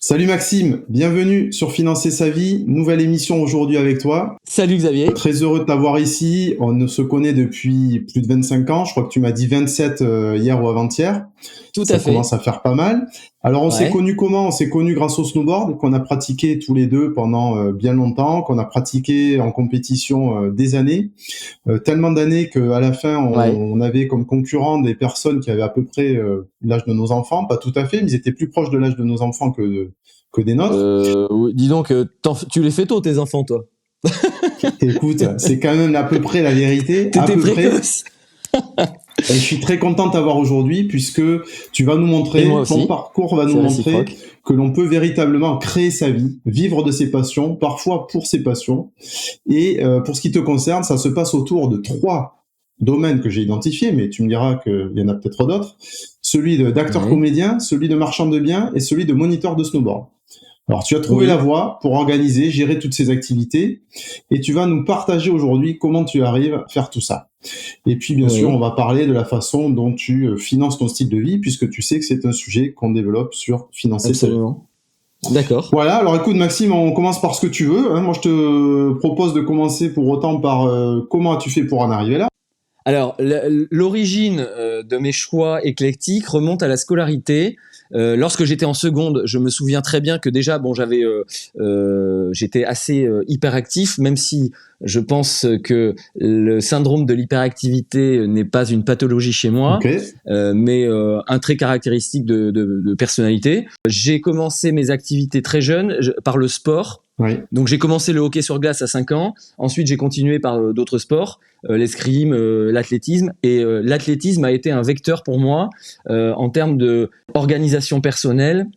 Salut Maxime, bienvenue sur Financer sa vie, nouvelle émission aujourd'hui avec toi. Salut Xavier. Très heureux de t'avoir ici, on se connaît depuis plus de 25 ans, je crois que tu m'as dit 27 hier ou avant-hier. Tout Ça à fait. commence à faire pas mal. Alors on s'est Ouais. connus comment? On s'est connus grâce au snowboard qu'on a pratiqué tous les deux pendant bien longtemps, qu'on a pratiqué en compétition des années, tellement d'années qu'à la fin Ouais. on avait comme concurrents des personnes qui avaient à peu près l'âge de nos enfants, pas tout à fait, mais ils étaient plus proches de l'âge de nos enfants que des nôtres. Oui, dis donc, tu les fais tôt tes enfants, toi. Écoute, c'est quand même à peu près la vérité, à T'étais peu près. précoce. Et je suis très content de t'avoir aujourd'hui puisque tu vas nous Et moi montrer, ton aussi. parcours va nous C'est montrer réciproque. que l'on peut véritablement créer sa vie, vivre de ses passions, parfois pour ses passions. Et pour ce qui te concerne, ça se passe autour de 3 domaines que j'ai identifiés, mais tu me diras qu'il y en a peut-être d'autres. Celui d'acteur Ouais. comédien, celui de marchand de biens et celui de moniteur de snowboard. Alors, tu as trouvé la Oui. voie pour organiser, gérer toutes ces activités et tu vas nous partager aujourd'hui comment tu arrives à faire tout ça. Et puis, bien sûr, on Oui. va parler de la façon dont tu finances ton style de vie puisque tu sais que c'est un sujet qu'on développe sur financer sa vie. Absolument. D'accord. Voilà, alors écoute Maxime, on commence par ce que tu veux. Hein. Moi, je te propose de commencer pour autant par comment as-tu fait pour en arriver là? Alors, l'origine de mes choix éclectiques remonte à la scolarité. Lorsque j'étais en seconde, je me souviens très bien que déjà, bon, j'étais assez hyperactif, même si je pense que le syndrome de l'hyperactivité n'est pas une pathologie chez moi, Ok, mais un trait caractéristique de personnalité. J'ai commencé mes activités très jeune par le sport. oui, Donc j'ai commencé le hockey sur glace à 5 ans, ensuite j'ai continué par d'autres sports, l'escrime, l'athlétisme, et l'athlétisme a été un vecteur pour moi en termes de organisation personnelle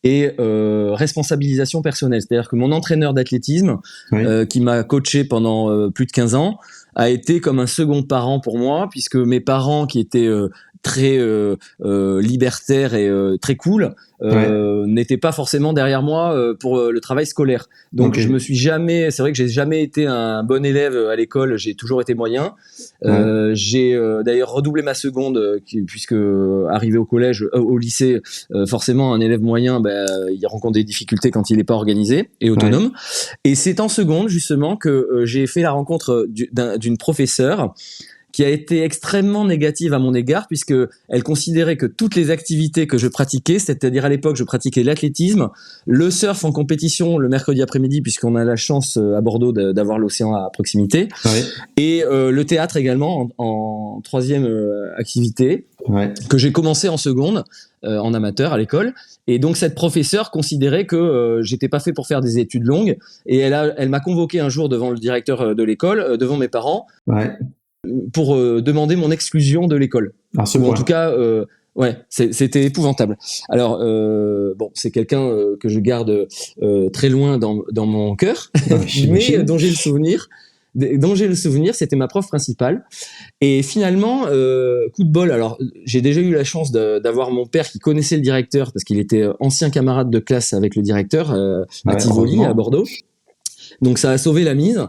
et responsabilisation personnelle. C'est-à-dire que mon entraîneur d'athlétisme, oui, qui m'a coaché pendant plus de 15 ans, a été comme un second parent pour moi, puisque mes parents qui étaient très libertaires et très cool, ouais, n'étaient pas forcément derrière moi pour le travail scolaire. Donc ok, je me suis jamais, c'est vrai que j'ai jamais été un bon élève à l'école, j'ai toujours été moyen. ouais, J'ai d'ailleurs redoublé ma seconde, puisque arrivé au collège, au lycée, forcément un élève moyen, il rencontre des difficultés quand il n'est pas organisé et ouais, autonome. Et c'est en seconde justement que j'ai fait la rencontre d'une professeure qui a été extrêmement négative à mon égard, puisque elle considérait que toutes les activités que je pratiquais, c'est-à-dire à l'époque je pratiquais l'athlétisme, le surf en compétition le mercredi après-midi, puisqu'on a la chance à Bordeaux d'avoir l'océan à proximité, ouais, et le théâtre également en troisième activité, ouais, que j'ai commencé en seconde, en amateur à l'école. Et donc cette professeure considérait que j'étais pas fait pour faire des études longues, et elle m'a convoqué un jour devant le directeur de l'école, devant mes parents, ouais, pour demander mon exclusion de l'école. à ce Ou en tout point. cas, ouais, c'était épouvantable. Alors, bon, c'est quelqu'un que je garde très loin dans mon cœur, Ah oui, mais j'imagine. dont j'ai le souvenir, c'était ma prof principale. Et finalement, coup de bol, alors j'ai déjà eu la chance d'avoir mon père qui connaissait le directeur, parce qu'il était ancien camarade de classe avec le directeur à Ouais, Tivoli, à heureusement. Bordeaux. Donc ça a sauvé la mise.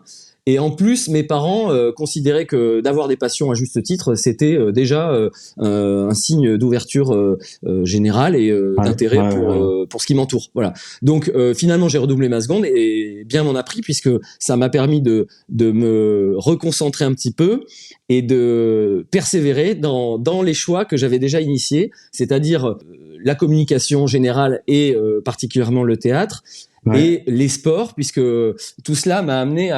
Et en plus, mes parents considéraient que d'avoir des passions à juste titre, c'était déjà un signe d'ouverture générale et Ouais, d'intérêt ouais, ouais. pour ce qui m'entoure. Voilà. Donc finalement, j'ai redoublé ma seconde et bien m'en a pris, puisque ça m'a permis de me reconcentrer un petit peu et de persévérer dans les choix que j'avais déjà initiés, c'est-à-dire la communication générale et particulièrement le théâtre, Ouais, et les sports, puisque tout cela m'a amené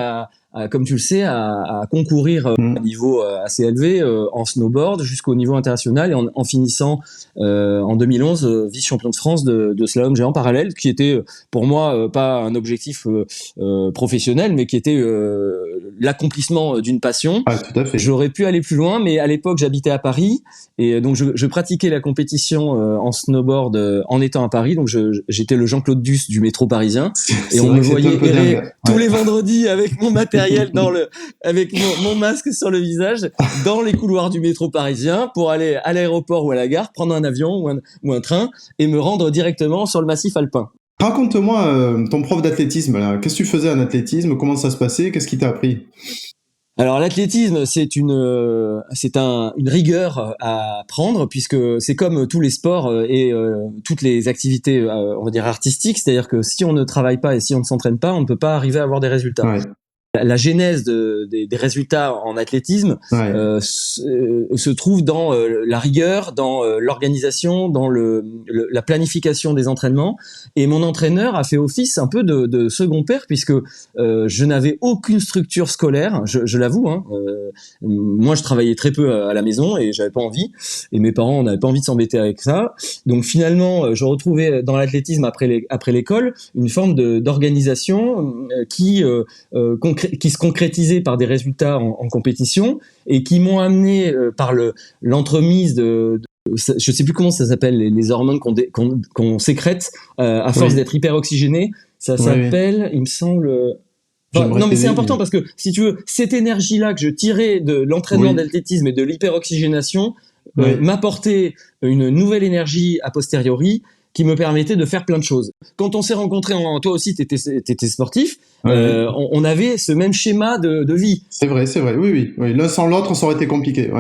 comme tu le sais, à concourir à un mmh. niveau assez élevé en snowboard jusqu'au niveau international, et en finissant en 2011 vice-champion de France de slalom géant parallèle, qui était pour moi pas un objectif professionnel, mais qui était l'accomplissement d'une passion. Ah, tout à fait. J'aurais pu aller plus loin, mais à l'époque j'habitais à Paris, et donc je pratiquais la compétition en snowboard en étant à Paris. Donc j'étais le Jean-Claude Duss du métro parisien, et C'est on vrai me que c'était un voyait peu errer dingue. tous Ouais. les vendredis avec mon matériel avec mon masque sur le visage dans les couloirs du métro parisien pour aller à l'aéroport ou à la gare, prendre un avion ou un train et me rendre directement sur le massif alpin. Raconte-moi ton prof d'athlétisme là. Qu'est-ce que tu faisais en athlétisme? Comment ça se passait? Qu'est-ce qu'il t'a appris? Alors l'athlétisme, une rigueur à prendre, puisque c'est comme tous les sports et toutes les activités, on va dire artistiques, c'est-à-dire que si on ne travaille pas et si on ne s'entraîne pas, on ne peut pas arriver à avoir des résultats. Ouais. La genèse des résultats en athlétisme Ouais. se trouve dans la rigueur, dans l'organisation, dans la planification des entraînements. Et mon entraîneur a fait office un peu de second père, puisque je n'avais aucune structure scolaire, je l'avoue. Moi, je travaillais très peu à la maison et j'avais pas envie. Et mes parents n'avaient pas envie de s'embêter avec ça. Donc finalement, je retrouvais dans l'athlétisme après l'école une forme d'organisation qui se concrétisaient par des résultats en compétition et qui m'ont amené par l'entremise je sais plus comment ça s'appelle, les hormones qu'on sécrète à force d'être hyper oxygéné. Ça s'appelle, il me semble. Non, mais c'est important parce que si tu veux, cette énergie-là que je tirais de l'entraînement d'athlétisme et de l'hyperoxygénation m'apportait une nouvelle énergie a posteriori qui me permettait de faire plein de choses. Quand on s'est rencontrés, toi aussi, t'étais sportif, on avait ce même schéma de vie. C'est vrai, oui. L'un sans l'autre, ça aurait été compliqué.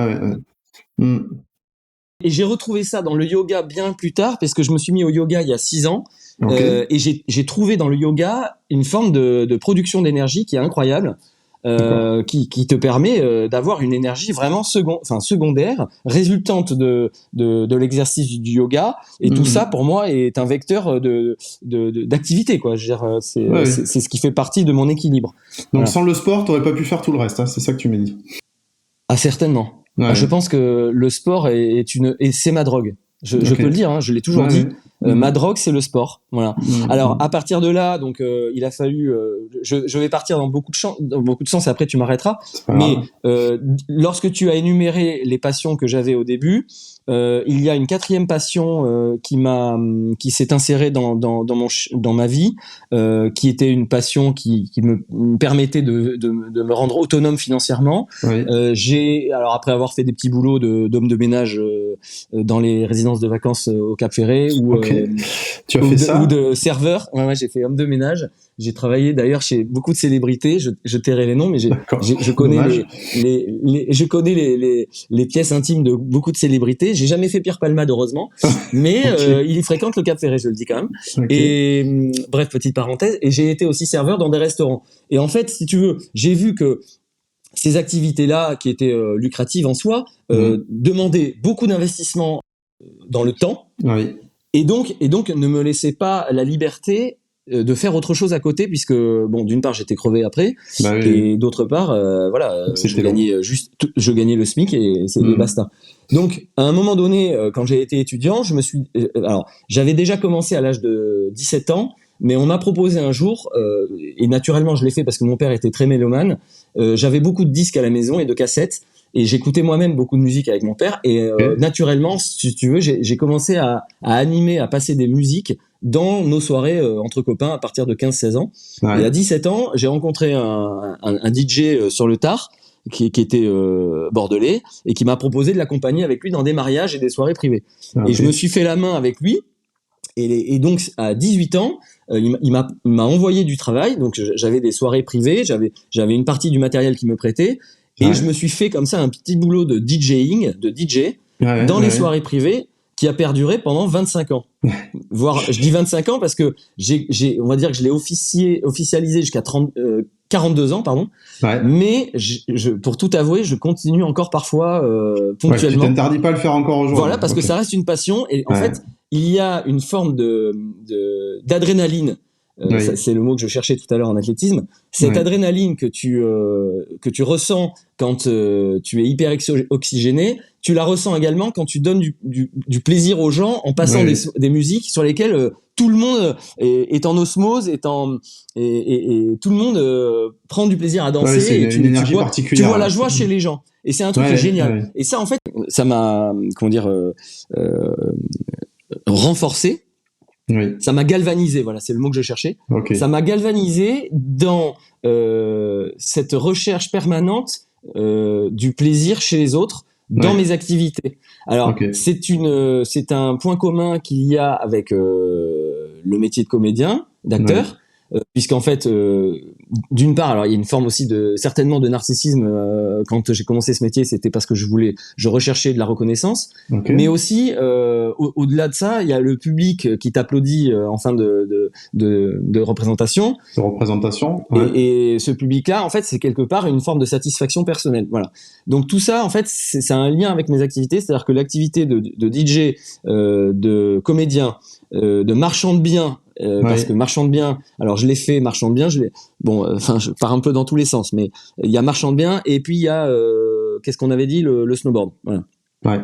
Et j'ai retrouvé ça dans le yoga bien plus tard, parce que je me suis mis au yoga il y a 6 ans, et j'ai trouvé dans le yoga une forme de production d'énergie qui est incroyable. Qui te permet d'avoir une énergie vraiment secondaire, résultante de l'exercice du yoga, et tout ça pour moi est un vecteur d'activité, quoi. Je veux dire, c'est ce qui fait partie de mon équilibre. Donc sans le sport, t'aurais pas pu faire tout le reste, hein, c'est ça que tu m'as dit. Ah, certainement. Je pense que le sport et c'est ma drogue. Je peux le dire, hein, je l'ai toujours dit. Ma drogue, c'est le sport. Voilà. Alors, à partir de là, donc, il a fallu. Je vais partir dans beaucoup de sens. Et après, tu m'arrêteras. Mais lorsque tu as énuméré les passions que j'avais au début, il y a une quatrième passion qui s'est insérée dans ma vie, qui était une passion qui me permettait de me rendre autonome financièrement. Alors après avoir fait des petits boulots d'homme de ménage dans les résidences de vacances au Cap Ferré tu as fait ça ou de serveur. Ouais, j'ai fait homme de ménage. J'ai travaillé d'ailleurs chez beaucoup de célébrités. Je tairai les noms, mais je connais je connais les pièces intimes de beaucoup de célébrités. J'ai jamais fait Pierre Palmade, heureusement, mais il y fréquente le Cap Ferré, je le dis quand même. Et bref, petite parenthèse. Et j'ai été aussi serveur dans des restaurants. Et en fait, si tu veux, j'ai vu que ces activités-là, qui étaient lucratives en soi, demandaient beaucoup d'investissement dans le temps. Et donc ne me laissaient pas la liberté de faire autre chose à côté, puisque bon, d'une part j'étais crevé après, et d'autre part je gagnais le SMIC et basta. Donc à un moment donné, quand j'ai été étudiant, j'avais déjà commencé à l'âge de 17 ans, mais on m'a proposé un jour, et naturellement je l'ai fait parce que mon père était très mélomane, j'avais beaucoup de disques à la maison et de cassettes, et j'écoutais moi-même beaucoup de musique avec mon père, et naturellement, si tu veux, j'ai commencé à animer, à passer des musiques dans nos soirées entre copains à partir de 15-16 ans. Et à 17 ans, j'ai rencontré un DJ sur le tard qui était bordelais et qui m'a proposé de l'accompagner avec lui dans des mariages et des soirées privées. Et je me suis fait la main avec lui. Et donc à 18 ans, il m'a envoyé du travail. Donc j'avais des soirées privées, j'avais une partie du matériel qu'il me prêtait. Et je me suis fait comme ça un petit boulot de DJing, de DJ, dans les soirées privées, qui a perduré pendant 25 ans. Voire, je dis 25 ans parce que on va dire que je l'ai officialisé jusqu'à 42 ans, pardon. Mais pour tout avouer, je continue encore parfois ponctuellement. Tu t'interdis pas de le faire encore aujourd'hui. Voilà, parce que ça reste une passion. Et en fait, il y a une forme d'adrénaline. C'est le mot que je cherchais tout à l'heure en athlétisme. Cette adrénaline que tu ressens quand tu es hyper oxygéné, tu la ressens également quand tu donnes du plaisir aux gens en passant des musiques sur lesquelles tout le monde est en osmose, et tout le monde prend du plaisir à danser. Et tu vois la joie chez les gens. Et c'est un truc qui est génial. Et ça, en fait, ça m'a, renforcé. Ça m'a galvanisé, voilà, c'est le mot que je cherchais. Ça m'a galvanisé dans cette recherche permanente du plaisir chez les autres dans mes activités. Alors, c'est un point commun qu'il y a avec le métier de comédien, d'acteur, puisqu'en fait, d'une part, alors il y a une forme aussi certainement de narcissisme quand j'ai commencé ce métier, c'était parce que je recherchais de la reconnaissance, mais aussi au-delà de ça, il y a le public qui t'applaudit en fin de représentation. De représentation. Et ce public-là, en fait, c'est quelque part une forme de satisfaction personnelle. Voilà. Donc tout ça, en fait, c'est un lien avec mes activités, c'est-à-dire que l'activité de DJ, de comédien, de marchand de biens. Parce que marchand de biens, alors je l'ai fait marchand de biens, je pars un peu dans tous les sens, mais il y a marchand de biens et puis il y a qu'est-ce qu'on avait dit, le snowboard. Voilà. Ouais.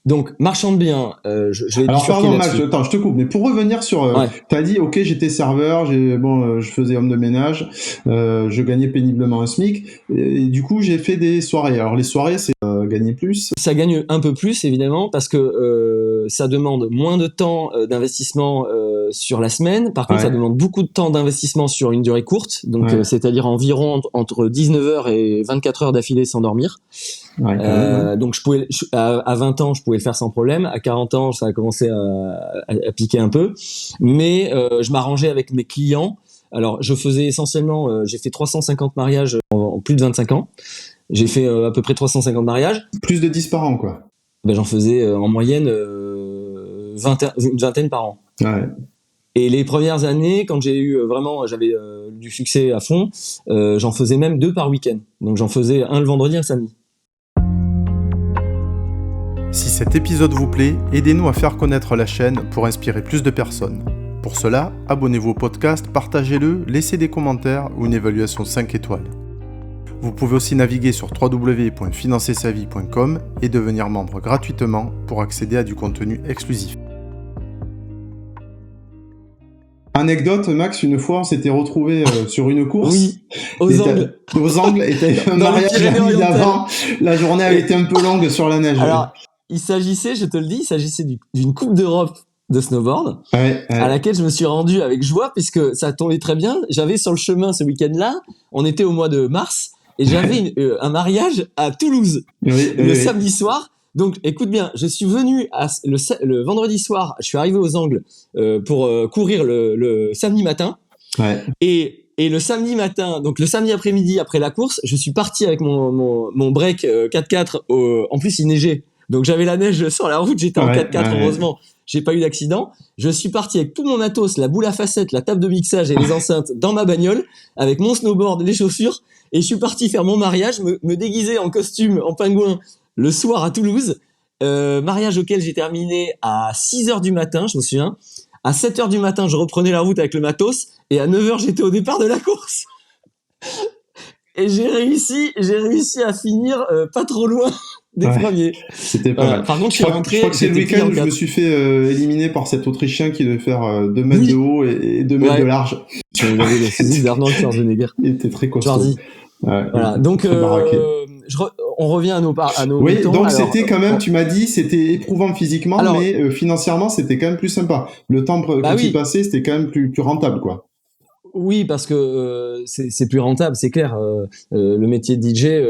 Donc marchand de biens, je vais. Alors pardon Max, attends, je te coupe, mais pour revenir sur, t'as dit ok, j'étais serveur, je faisais homme de ménage, je gagnais péniblement un SMIC, et du coup j'ai fait des soirées. Alors les soirées, c'est gagner plus. Ça gagne un peu plus évidemment parce que ça demande moins de temps d'investissement sur la semaine. Par contre, ça demande beaucoup de temps d'investissement sur une durée courte, donc c'est-à-dire environ entre 19h et 24 heures d'affilée sans dormir. Donc à 20 ans je pouvais le faire sans problème, à 40 ans ça a commencé à piquer un peu, mais je m'arrangeais avec mes clients. Alors je faisais essentiellement j'ai fait 350 mariages en plus de 25 ans. J'ai fait à peu près 350 mariages. Plus de 10 par an quoi. Ben j'en faisais en moyenne une vingtaine par an. Et les premières années, quand j'avais du succès à fond, j'en faisais même 2 par week-end. Donc j'en faisais un le vendredi, un samedi. Si cet épisode vous plaît, aidez-nous à faire connaître la chaîne pour inspirer plus de personnes. Pour cela, abonnez-vous au podcast, partagez-le, laissez des commentaires ou une évaluation 5 étoiles. Vous pouvez aussi naviguer sur www.financersavie.com et devenir membre gratuitement pour accéder à du contenu exclusif. Anecdote, Max, une fois on s'était retrouvé sur une course. Oui, aux Angles, et t'avais fait un mariage la nuit d'avant. La journée avait été un peu longue sur la neige. Alors, il s'agissait d'une Coupe d'Europe de snowboard à laquelle je me suis rendu avec joie puisque ça tombait très bien. J'avais sur le chemin ce week-end-là, on était au mois de mars et j'avais un mariage à Toulouse samedi soir. Donc, écoute bien, je suis venu le vendredi soir, je suis arrivé aux Angles pour courir le samedi matin. Et le samedi matin, donc le samedi après-midi après la course, je suis parti avec mon break 4x4. En plus, il neigeait. Donc j'avais la neige sur la route, j'étais en 4x4, heureusement, j'ai pas eu d'accident. Je suis parti avec tout mon matos, la boule à facettes, la table de mixage et les enceintes dans ma bagnole, avec mon snowboard, les chaussures, et je suis parti faire mon mariage, me déguiser en costume, en pingouin, le soir à Toulouse. Mariage auquel j'ai terminé à 6h du matin, je me souviens. À 7h du matin, je reprenais la route avec le matos, et à 9h, j'étais au départ de la course. Et j'ai réussi à finir pas trop loin des premiers. C'était pas mal. Par contre, je crois que c'est le week-end où je me suis fait éliminer par cet Autrichien qui devait faire 2 mètres de haut et 2 mètres de large. J'avais le physique d'Arnold Schwarzenegger. Il était très costaud. Voilà. Donc, on revient à nos oui, moutons. donc c'était quand même, tu m'as dit, c'était éprouvant physiquement, mais financièrement, c'était quand même plus sympa. Le temps qui passait, c'était quand même plus rentable, quoi. Oui, parce que c'est plus rentable, c'est clair. Le métier de DJ,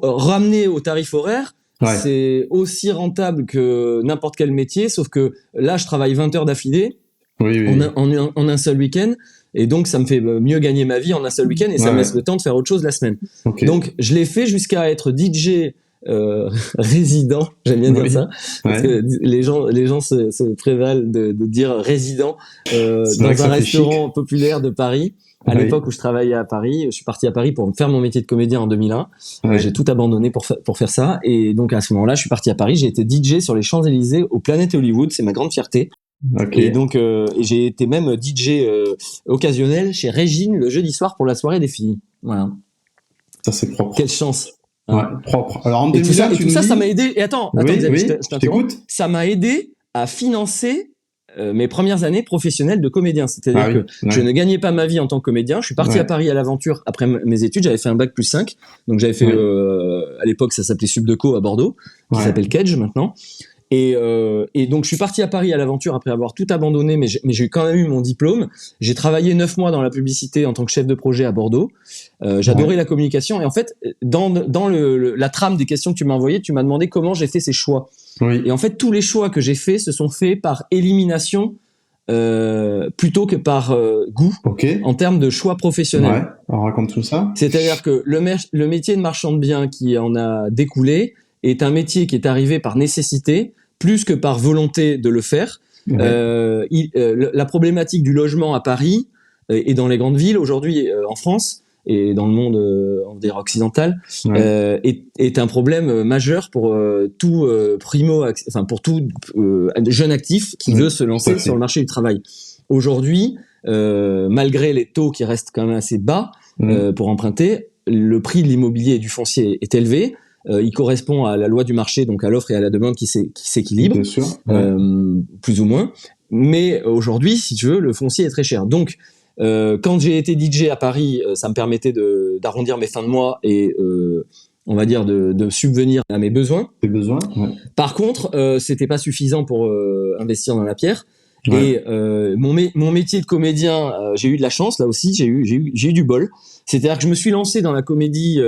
ramené au tarif horaire, c'est aussi rentable que n'importe quel métier, sauf que là, je travaille 20 heures d'affilée en un seul week-end, et donc ça me fait mieux gagner ma vie en un seul week-end, et ça me laisse le temps de faire autre chose la semaine. Donc, je l'ai fait jusqu'à être DJ résident, j'aime bien dire ça, parce que les gens se prévalent de dire résident dans un restaurant populaire de Paris. À l'époque où je travaillais à Paris, je suis parti à Paris pour faire mon métier de comédien en 2001. J'ai tout abandonné pour faire ça, et donc à ce moment-là, je suis parti à Paris. J'ai été DJ sur les Champs-Élysées au Planet Hollywood, c'est ma grande fierté. Et donc j'ai été même DJ occasionnel chez Régine le jeudi soir pour la soirée des filles. Voilà. Ça c'est propre. Quelle chance. Propre. Alors en 2001, tout ça m'a aidé. Et attends, je t'écoute. Ça m'a aidé à financer mes premières années professionnelles de comédien. C'est-à-dire que je ne gagnais pas ma vie en tant que comédien. Je suis parti à Paris à l'aventure après mes études. J'avais fait un bac plus 5. Donc j'avais fait, à l'époque, ça s'appelait Subdeco à Bordeaux, qui s'appelle Kedge maintenant. Et donc je suis parti à Paris à l'aventure après avoir tout abandonné, mais j'ai quand même eu mon diplôme. J'ai travaillé 9 mois dans la publicité en tant que chef de projet à Bordeaux. J'adorais la communication, et en fait dans la trame des questions que tu m'as envoyées, tu m'as demandé comment j'ai fait ces choix. Et en fait tous les choix que j'ai faits se sont faits par élimination plutôt que par goût en termes de choix professionnel. Ouais, alors raconte tout ça. C'est-à-dire que le métier de marchand de biens qui en a découlé est un métier qui est arrivé par nécessité plus que par volonté de le faire. Ouais. La problématique du logement à Paris et dans les grandes villes aujourd'hui en France et dans le monde on va dire occidental est un problème majeur pour tout pour tout jeune actif qui veut se lancer sur le marché du travail. Aujourd'hui, malgré les taux qui restent quand même assez bas pour emprunter, le prix de l'immobilier et du foncier est élevé. Il correspond à la loi du marché, donc à l'offre et à la demande qui s'équilibre, bien sûr, plus ou moins. Mais aujourd'hui, si tu veux, le foncier est très cher. Donc, quand j'ai été DJ à Paris, ça me permettait d'arrondir mes fins de mois et on va dire de subvenir à mes besoins. Tes besoins. Ouais. Par contre, c'était pas suffisant pour investir dans la pierre. Ouais. Et mon métier de comédien, j'ai eu de la chance là aussi, j'ai eu du bol. C'est-à-dire que je me suis lancé dans la comédie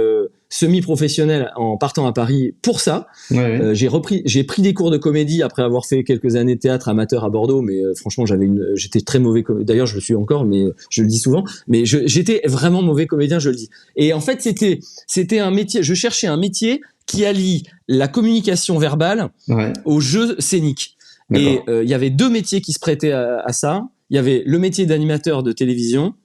semi-professionnelle en partant à Paris pour ça. Ouais. J'ai pris des cours de comédie après avoir fait quelques années de théâtre amateur à Bordeaux, mais franchement j'étais très mauvais comédien. D'ailleurs je le suis encore, mais je le dis souvent. Mais j'étais vraiment mauvais comédien, je le dis. Et en fait c'était un métier. Je cherchais un métier qui allie la communication verbale au jeu scénique. Et il y avait deux métiers qui se prêtaient à ça. Il y avait le métier d'animateur de télévision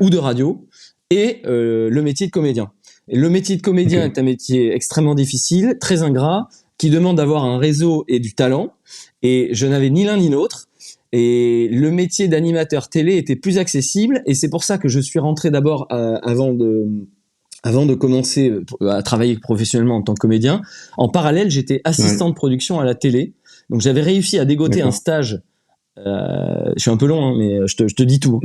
ou de radio et le métier de comédien. Et le métier de comédien est un métier extrêmement difficile, très ingrat, qui demande d'avoir un réseau et du talent. Et je n'avais ni l'un ni l'autre. Et le métier d'animateur télé était plus accessible. Et c'est pour ça que je suis rentré d'abord avant de commencer à travailler professionnellement en tant que comédien. En parallèle, j'étais assistant de production à la télé. Donc j'avais réussi à dégoter un stage. Je suis un peu long, hein, mais je te dis tout.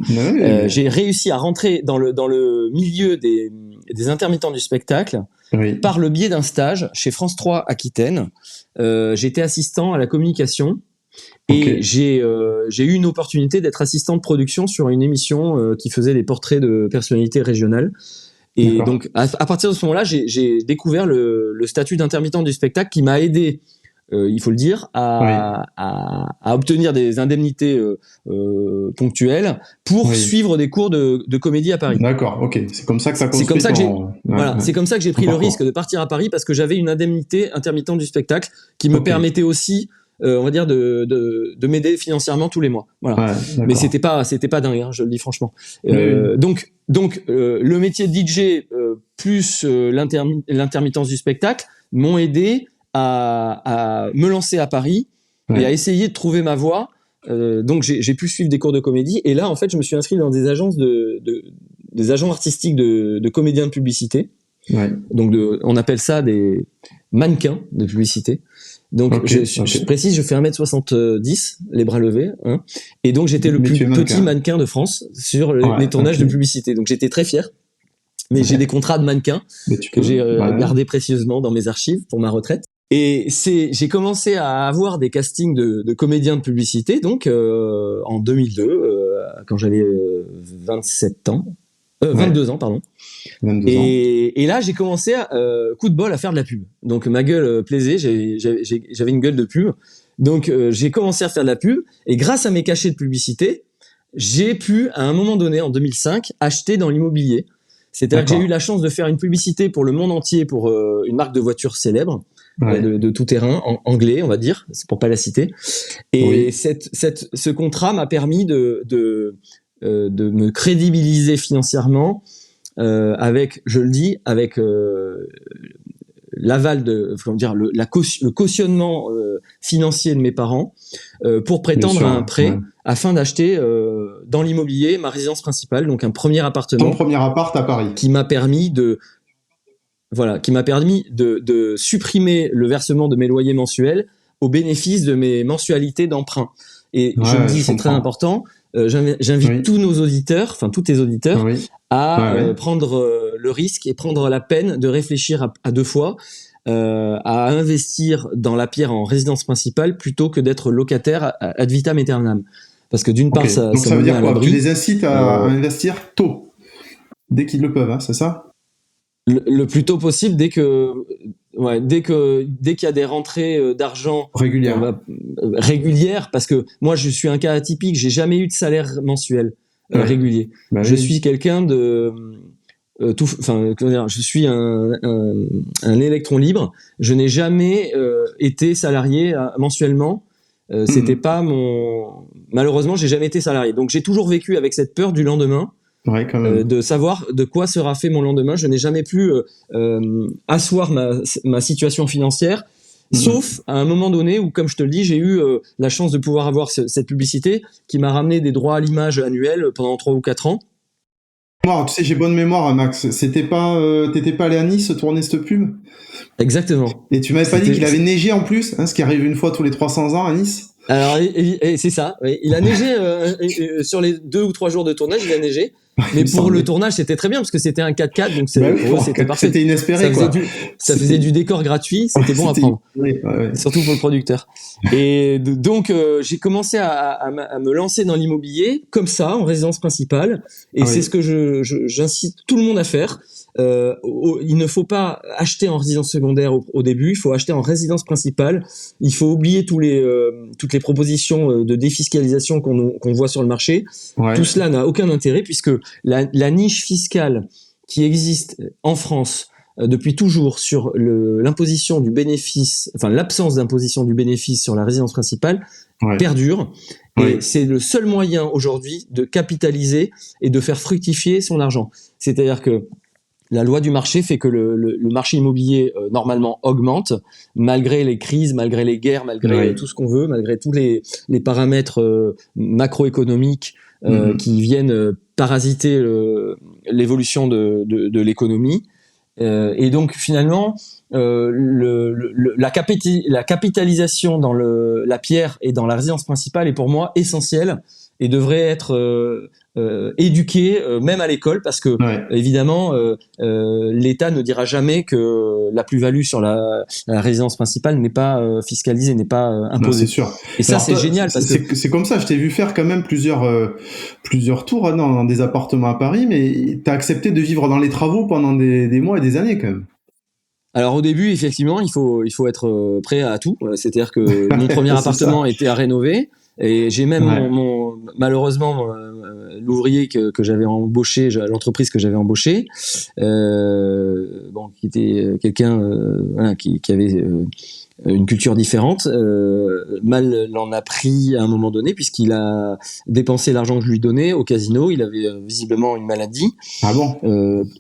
J'ai réussi à rentrer dans le milieu des intermittents du spectacle par le biais d'un stage chez France 3 Aquitaine. J'étais assistant à la communication et j'ai eu une opportunité d'être assistant de production sur une émission qui faisait des portraits de personnalités régionales. Et donc à partir de ce moment-là, j'ai découvert le statut d'intermittent du spectacle qui m'a aidé. Il faut le dire, à obtenir des indemnités ponctuelles pour suivre des cours de comédie à Paris. D'accord, ok. C'est comme ça que ça construit. C'est comme ça que j'ai pris le risque de partir à Paris parce que j'avais une indemnité intermittent du spectacle qui me permettait aussi, on va dire, de m'aider financièrement tous les mois. Voilà. Mais c'était pas dingue, hein, je le dis franchement. Donc le métier de DJ plus l'intermittence du spectacle m'ont aidé à me lancer à Paris et à essayer de trouver ma voie. Donc j'ai pu suivre des cours de comédie et là en fait je me suis inscrit dans des agences des agents artistiques de comédiens de publicité. Donc on appelle ça des mannequins de publicité. Donc je précise, je fais 1m70, les bras levés, hein, et donc j'étais le plus petit mannequin de France sur les tournages de publicité. Donc j'étais très fier. Mais j'ai des contrats de mannequin que j'ai gardés précieusement dans mes archives pour ma retraite. Et j'ai commencé à avoir des castings de comédiens de publicité, donc en 2002, quand j'avais 22 ans, pardon. 22 ans. Et là, j'ai commencé, coup de bol, à faire de la pub. Donc ma gueule plaisait, j'avais une gueule de pub. Donc j'ai commencé à faire de la pub, et grâce à mes cachets de publicité, j'ai pu, à un moment donné, en 2005, acheter dans l'immobilier. C'est-à-dire que j'ai eu la chance de faire une publicité pour le monde entier pour une marque de voitures célèbre, de tout terrain, anglais, on va dire, c'est pour pas la citer. Et ce contrat m'a permis de me crédibiliser financièrement avec, je le dis, avec l'aval le cautionnement financier de mes parents pour prétendre à un prêt afin d'acheter dans l'immobilier ma résidence principale, donc un premier appartement. Ton premier appart à Paris. Qui m'a permis de supprimer le versement de mes loyers mensuels au bénéfice de mes mensualités d'emprunt. Et je me dis, c'est très important. J'invite tous nos auditeurs, enfin tous tes auditeurs, à prendre le risque et prendre la peine de réfléchir à deux fois, à investir dans la pierre en résidence principale plutôt que d'être locataire ad vitam aeternam. Parce que d'une part, donc ça veut dire quoi ? Tu les incites à investir tôt, dès qu'ils le peuvent, hein, c'est ça ? Le plus tôt possible, dès que dès qu'il y a des rentrées d'argent régulières, parce que moi je suis un cas atypique, j'ai jamais eu de salaire mensuel régulier. Je suis quelqu'un de je suis un électron libre. Je n'ai jamais été salarié mensuellement. C'était pas malheureusement, j'ai jamais été salarié. Donc j'ai toujours vécu avec cette peur du lendemain. Ouais, quand même. De savoir de quoi sera fait mon lendemain. Je n'ai jamais pu asseoir ma situation financière, sauf à un moment donné où, comme je te le dis, j'ai eu la chance de pouvoir avoir cette publicité qui m'a ramené des droits à l'image annuels pendant 3 ou 4 ans. Moi, tu sais, j'ai bonne mémoire, Max. T'étais pas allé à Nice tourner cette pub? Exactement. Et tu m'avais pas dit qu'il avait neigé en plus, ce qui arrive une fois tous les 300 ans à Nice? Alors, et c'est ça. Oui. Il a neigé sur les 2 ou 3 jours de tournage, il a neigé. Mais pour le tournage, c'était très bien parce que c'était un 4x4, donc pour eux, c'était parfait. C'était inespéré, ça faisait du décor gratuit, c'était bon à prendre. Surtout pour le producteur. Et donc, j'ai commencé à me lancer dans l'immobilier comme ça, en résidence principale. Et c'est ce que j'incite tout le monde à faire. Il ne faut pas acheter en résidence secondaire au début, il faut acheter en résidence principale. Il faut oublier toutes les propositions de défiscalisation qu'on voit sur le marché. Tout cela n'a aucun intérêt puisque la niche fiscale qui existe en France depuis toujours sur l'imposition du bénéfice, enfin l'absence d'imposition du bénéfice sur la résidence principale perdure. Et c'est le seul moyen aujourd'hui de capitaliser et de faire fructifier son argent. C'est-à-dire que la loi du marché fait que le marché immobilier normalement augmente malgré les crises, malgré les guerres, malgré tout ce qu'on veut, malgré tous les paramètres macroéconomiques qui viennent parasiter l'évolution de l'économie. Et donc finalement, la capitalisation dans la pierre et dans la résidence principale est pour moi essentielle et devrait être éduqué même à l'école parce que évidemment l'État ne dira jamais que la plus-value sur la résidence principale n'est pas fiscalisée, n'est pas imposée. Non, c'est sûr. Et ça, c'est génial parce que c'est comme ça. Je t'ai vu faire quand même plusieurs tours dans des appartements à Paris, mais t'as accepté de vivre dans les travaux pendant des mois et des années quand même. Alors au début, effectivement, il faut être prêt à tout. C'est-à-dire que mon premier appartement était à rénover. Et j'ai même malheureusement l'ouvrier que j'avais embauché, l'entreprise que j'avais embauchée, qui était quelqu'un qui avait une culture différente, mal l'en a pris à un moment donné puisqu'il a dépensé l'argent que je lui donnais au casino. Il avait visiblement une maladie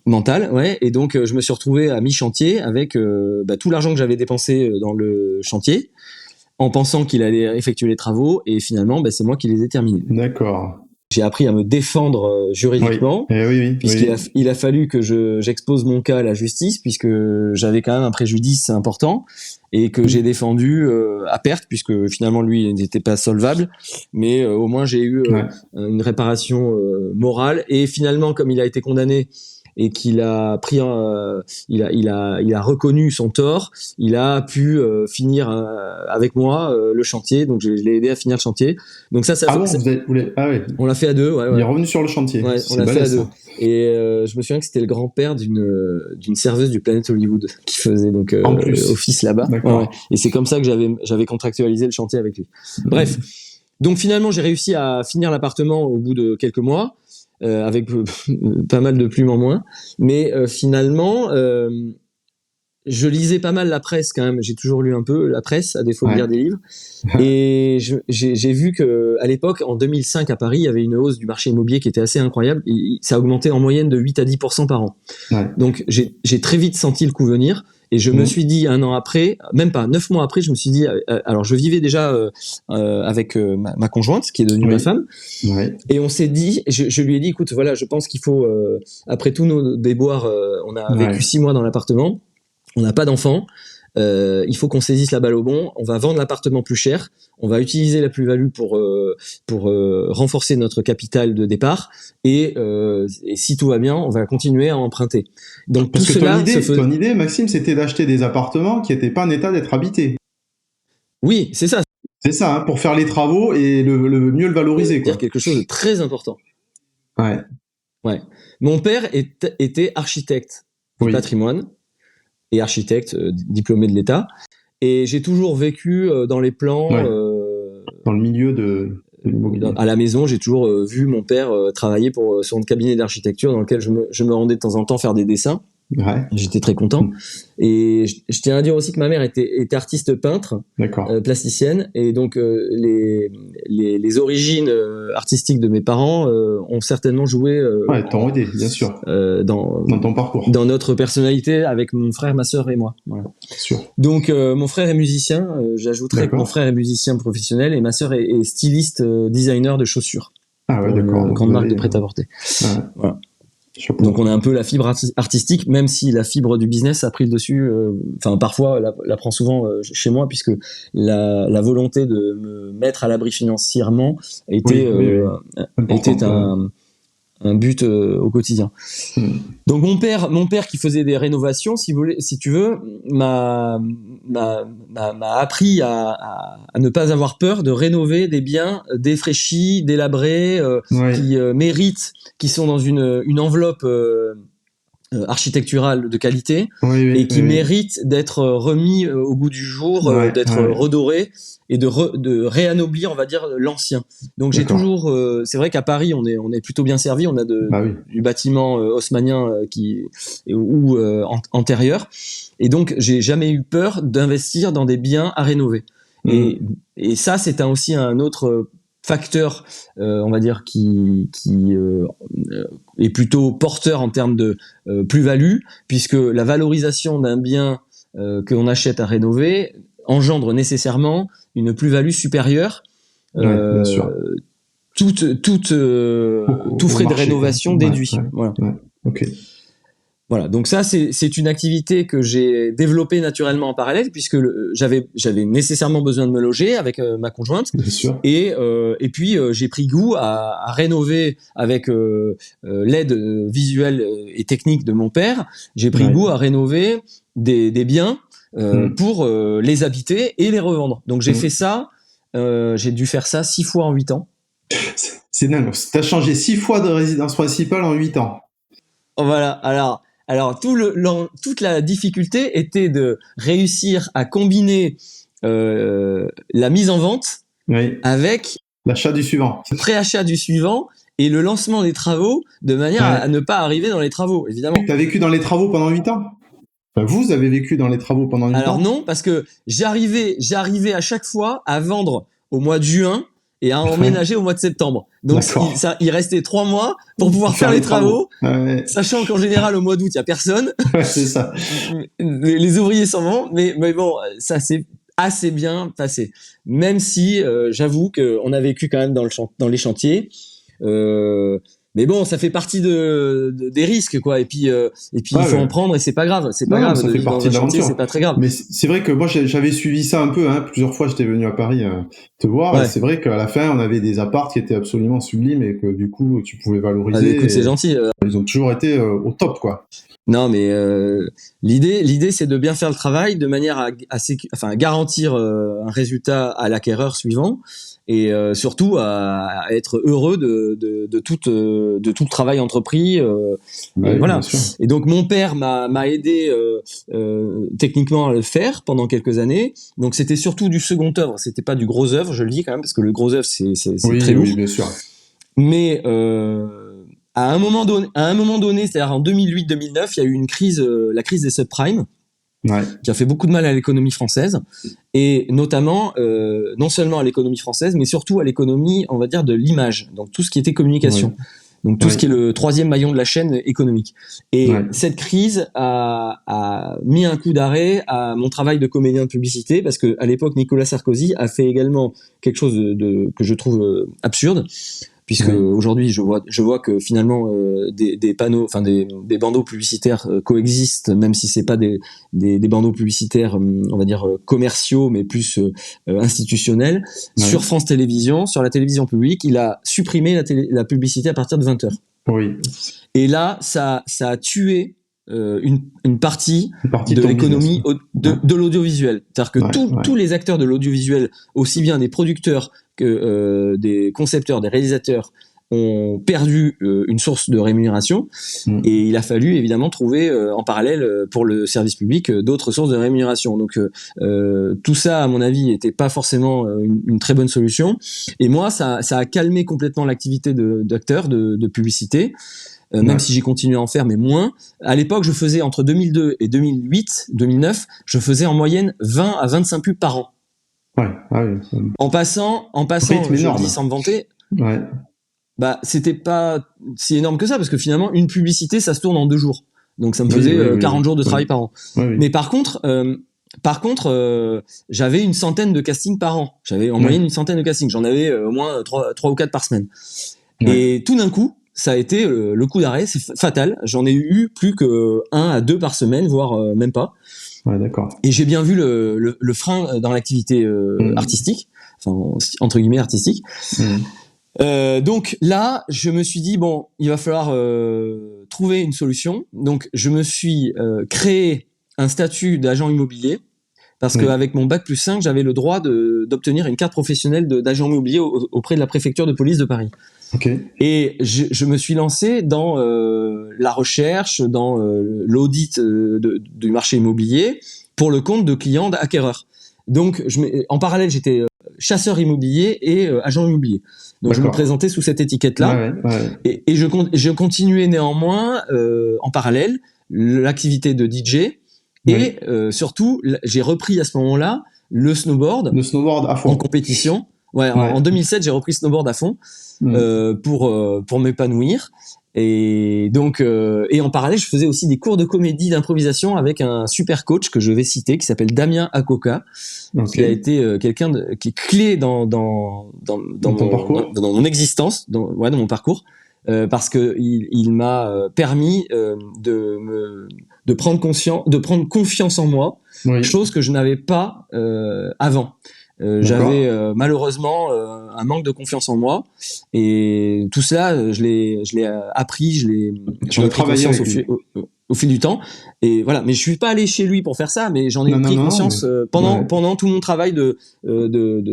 mentale, et donc je me suis retrouvé à mi-chantier avec tout l'argent que j'avais dépensé dans le chantier, en pensant qu'il allait effectuer les travaux, et finalement, c'est moi qui les ai terminés. D'accord. J'ai appris à me défendre juridiquement, puisqu'il a fallu que j'expose mon cas à la justice, puisque j'avais quand même un préjudice important, et que j'ai défendu à perte, puisque finalement lui n'était pas solvable, mais au moins j'ai eu une réparation morale, et finalement, comme il a été condamné, et qu'il a pris, il a reconnu son tort, il a pu finir avec moi le chantier, donc je l'ai aidé à finir le chantier. Donc on l'a fait à deux. Il est revenu sur le chantier. On l'a fait à deux. Et je me souviens que c'était le grand-père d'une serveuse du Planet Hollywood qui faisait donc office là-bas. Et c'est comme ça que j'avais contractualisé le chantier avec lui. Bref, donc finalement j'ai réussi à finir l'appartement au bout de quelques mois. Avec pas mal de plumes en moins, mais finalement je lisais pas mal la presse quand même, j'ai toujours lu un peu la presse à défaut de lire des livres, et j'ai vu que à l'époque, en 2005 à Paris, il y avait une hausse du marché immobilier qui était assez incroyable, ça augmentait en moyenne de 8 à 10% par an. Donc j'ai très vite senti le coup venir. Et je me suis dit 1 an après, même pas 9 mois après, je me suis dit, alors je vivais déjà avec ma conjointe, qui est devenue ma femme, et on s'est dit, je lui ai dit, écoute, voilà, je pense qu'il faut, après tous nos déboires, on a vécu 6 mois dans l'appartement, on n'a pas d'enfants, il faut qu'on saisisse la balle au bon, on va vendre l'appartement plus cher, on va utiliser la plus-value pour renforcer notre capital de départ, et si tout va bien, on va continuer à emprunter. Donc parce que ton idée, Maxime, c'était d'acheter des appartements qui n'étaient pas en état d'être habités. Oui, c'est ça. C'est ça, pour faire les travaux et le mieux le valoriser. C'est-à-dire quelque chose de très important. Mon père était architecte du patrimoine. et architecte diplômé de l'État. Et j'ai toujours vécu dans les plans. Dans le milieu de l'immobilier. À la maison, j'ai toujours vu mon père travailler pour son cabinet d'architecture dans lequel je me rendais de temps en temps faire des dessins. Ouais. J'étais très content. Et je tiens à dire aussi que ma mère était artiste peintre, plasticienne, et donc les origines artistiques de mes parents ont certainement joué t'ont aidé, bien sûr, dans ton parcours, dans notre personnalité avec mon frère, ma sœur et moi. Voilà. Sûr. Donc mon frère est musicien, j'ajouterais que mon frère est musicien professionnel et ma sœur est styliste, designer de chaussures. Ah ouais, d'accord. Une grande marque de prêt-à-porter. Ouais. Voilà. Donc on a un peu la fibre artistique, même si la fibre du business a pris le dessus. Enfin, parfois, la prend souvent chez moi, puisque la volonté de me mettre à l'abri financièrement était un but au quotidien. Donc mon père qui faisait des rénovations, si tu veux, m'a appris à ne pas avoir peur de rénover des biens défraîchis, délabrés, qui sont dans une enveloppe architecturale de qualité et qui méritent d'être remis au goût du jour, d'être redorés et de réanoblir, on va dire, l'ancien. Donc j'ai toujours, c'est vrai qu'à Paris on est plutôt bien servi, on a du bâtiment haussmannien ou antérieur, et donc j'ai jamais eu peur d'investir dans des biens à rénover. Et ça c'est aussi un autre facteur, on va dire, qui est plutôt porteur en termes de plus-value, puisque la valorisation d'un bien que l'on achète à rénover engendre nécessairement une plus-value supérieure. Bien sûr. Tout frais de rénovation déduit. Voilà. Ok. Voilà, donc ça c'est une activité que j'ai développée naturellement en parallèle, puisque j'avais nécessairement besoin de me loger avec ma conjointe. Bien sûr. Et puis j'ai pris goût à rénover avec l'aide visuelle et technique de mon père. J'ai pris goût à rénover des biens pour les habiter et les revendre. Donc j'ai fait ça, j'ai dû faire ça 6 fois en 8 ans. C'est dingue. T'as changé 6 fois de résidence principale en 8 ans. Voilà, alors toute la difficulté était de réussir à combiner la mise en vente avec l'achat du suivant, le préachat du suivant et le lancement des travaux, de manière à ne pas arriver dans les travaux, évidemment. Tu as vécu dans les travaux pendant 8 ans ? Enfin, vous avez vécu dans les travaux pendant 8 ans ? Alors non, parce que j'arrivais à chaque fois à vendre au mois de juin et à emménager au mois de septembre. Donc il restait 3 mois pour pouvoir faire les travaux, sachant qu'en général au mois d'août il y a personne. C'est ça. Les ouvriers s'en vont, mais bon, ça s'est assez bien passé. Même si j'avoue que on a vécu quand même dans les chantiers. Mais bon, ça fait partie des risques, quoi. Et puis il faut en prendre et c'est pas grave. C'est pas grave. Ça fait partie de l'aventure. C'est pas très grave. Mais c'est vrai que moi, j'avais suivi ça un peu, plusieurs fois, j'étais venu à Paris te voir. Ouais. Et c'est vrai qu'à la fin, on avait des apparts qui étaient absolument sublimes et que du coup, tu pouvais valoriser. Écoute, c'est gentil. Ils ont toujours été au top, quoi. Non, mais l'idée, c'est de bien faire le travail de manière à garantir un résultat à l'acquéreur suivant. Et surtout à être heureux de tout le travail entrepris. Voilà. Et donc mon père m'a aidé techniquement à le faire pendant quelques années. Donc c'était surtout du second œuvre, c'était pas du gros œuvre, je le dis quand même, parce que le gros œuvre c'est très lourd. Oui, bien sûr. Mais à un moment donné, c'est-à-dire en 2008-2009, il y a eu la crise des subprimes. Qui a fait beaucoup de mal à l'économie française, et notamment non seulement à l'économie française, mais surtout à l'économie, on va dire, de l'image, donc tout ce qui était communication, donc tout ce qui est le 3e maillon de la chaîne économique. Et cette crise a mis un coup d'arrêt à mon travail de comédien de publicité, parce que à l'époque Nicolas Sarkozy a fait également quelque chose que je trouve absurde, puisque aujourd'hui je vois que finalement des panneaux, enfin des bandeaux publicitaires coexistent, même si c'est pas des bandeaux publicitaires, on va dire commerciaux, mais plus institutionnels. Sur France Télévisions, sur la télévision publique, il a supprimé la publicité à partir de 20h. Oui. Et là, ça a tué une partie de l'économie de l'audiovisuel. C'est-à-dire que tous les acteurs de l'audiovisuel, aussi bien des producteurs que des concepteurs, des réalisateurs, ont perdu une source de rémunération et il a fallu évidemment trouver en parallèle pour le service public d'autres sources de rémunération. Donc tout ça, à mon avis, n'était pas forcément une très bonne solution. Et moi, ça a calmé complètement l'activité d'acteur, de publicité. Même si j'ai continué à en faire, mais moins. À l'époque, je faisais entre 2002 et 2009, je faisais en moyenne 20 à 25 pubs par an. Ouais, ouais. En passant, je dis sans me vanter. Ouais. Bah, c'était pas si énorme que ça, parce que finalement, une publicité, ça se tourne en 2 jours. Donc, ça me faisait 40 jours de travail par an. Oui. Mais par contre, j'avais une centaine de castings par an. J'avais en moyenne une centaine de castings. J'en avais au moins 3 ou 4 par semaine. Ouais. Et tout d'un coup, ça a été le coup d'arrêt, c'est fatal. J'en ai eu plus que 1 à 2 par semaine, voire même pas. Ouais, d'accord. Et j'ai bien vu le frein dans l'activité artistique, enfin entre guillemets artistique. Donc là, je me suis dit bon, il va falloir trouver une solution. Donc je me suis créé un statut d'agent immobilier parce qu'avec mon bac plus 5, j'avais le droit d'obtenir une carte professionnelle d'agent immobilier auprès de la préfecture de police de Paris. Okay. Et je me suis lancé dans la recherche, dans l'audit du marché immobilier pour le compte de clients d'acquéreurs. Donc, en parallèle, j'étais chasseur immobilier et agent immobilier. Donc, je me présentais sous cette étiquette-là. Ouais. Et je continuais néanmoins, en parallèle, l'activité de DJ. Et surtout, j'ai repris à ce moment-là le snowboard à fond. En compétition. En 2007, j'ai repris snowboard à fond pour m'épanouir. Et donc, et en parallèle, je faisais aussi des cours de comédie d'improvisation avec un super coach que je vais citer, qui s'appelle Damien Akoka, qui a été quelqu'un qui est clé dans mon existence, dans mon parcours, parce que il m'a permis de prendre confiance en moi, chose que je n'avais pas avant. J'avais malheureusement un manque de confiance en moi et tout cela je l'ai appris, j'en ai pris conscience au fil du temps et voilà. Mais je suis pas allé chez lui pour faire ça, mais j'en ai pris conscience pendant tout mon travail de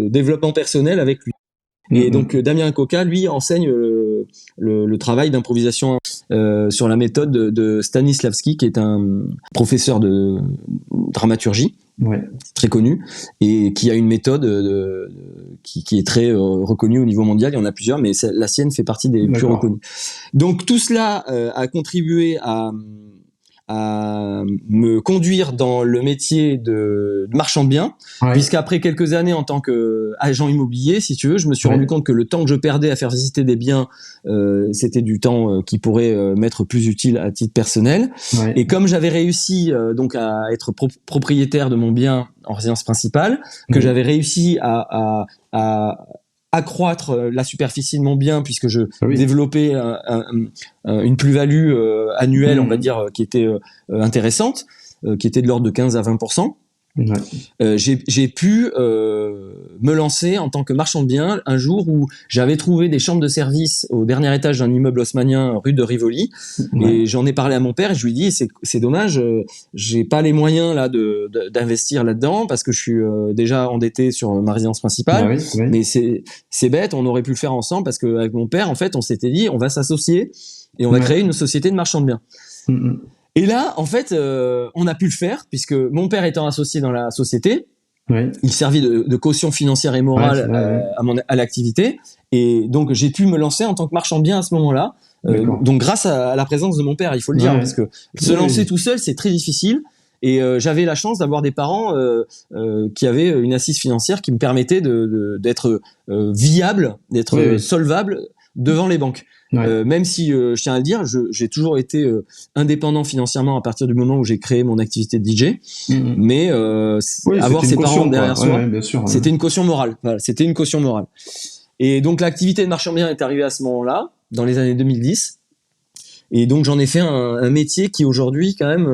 développement personnel avec lui. Et donc Damien Coca, lui, enseigne le travail d'improvisation sur la méthode de Stanislavski, qui est un professeur de dramaturgie très connu et qui a une méthode qui est très reconnue au niveau mondial. Il y en a plusieurs, mais la sienne fait partie des plus reconnues. Donc tout cela a contribué à me conduire dans le métier de marchand de biens, puisqu'après quelques années en tant qu'agent immobilier, si tu veux, je me suis rendu compte que le temps que je perdais à faire visiter des biens, c'était du temps qui pourrait m'être plus utile à titre personnel. Et comme j'avais réussi donc à être propriétaire de mon bien en résidence principale, que j'avais réussi à accroître la superficie de mon bien puisque je développais une plus-value annuelle, on va dire, qui était intéressante, qui était de l'ordre de 15 à 20%. J'ai pu me lancer en tant que marchand de biens un jour où j'avais trouvé des chambres de service au dernier étage d'un immeuble haussmannien rue de Rivoli et j'en ai parlé à mon père et je lui ai dit c'est dommage, j'ai pas les moyens là d'investir là-dedans parce que je suis déjà endetté sur ma résidence principale, mais c'est bête, on aurait pu le faire ensemble parce que avec mon père en fait on s'était dit on va s'associer et on va créer une société de marchand de biens. Et là, en fait, on a pu le faire puisque mon père étant associé dans la société, il servit de caution financière et morale à l'activité. Et donc, j'ai pu me lancer en tant que marchand de biens à ce moment-là. Donc, grâce à la présence de mon père, il faut le dire, parce que se lancer tout seul, c'est très difficile. Et j'avais la chance d'avoir des parents qui avaient une assise financière qui me permettait d'être viable, d'être solvable devant les banques. Même si je tiens à le dire, j'ai toujours été indépendant financièrement à partir du moment où j'ai créé mon activité de DJ, mais avoir ses parents derrière soi, c'était une caution morale. Voilà, c'était une caution morale. Et donc l'activité de marchand de biens est arrivée à ce moment-là, dans les années 2010. Et donc j'en ai fait un métier qui aujourd'hui quand même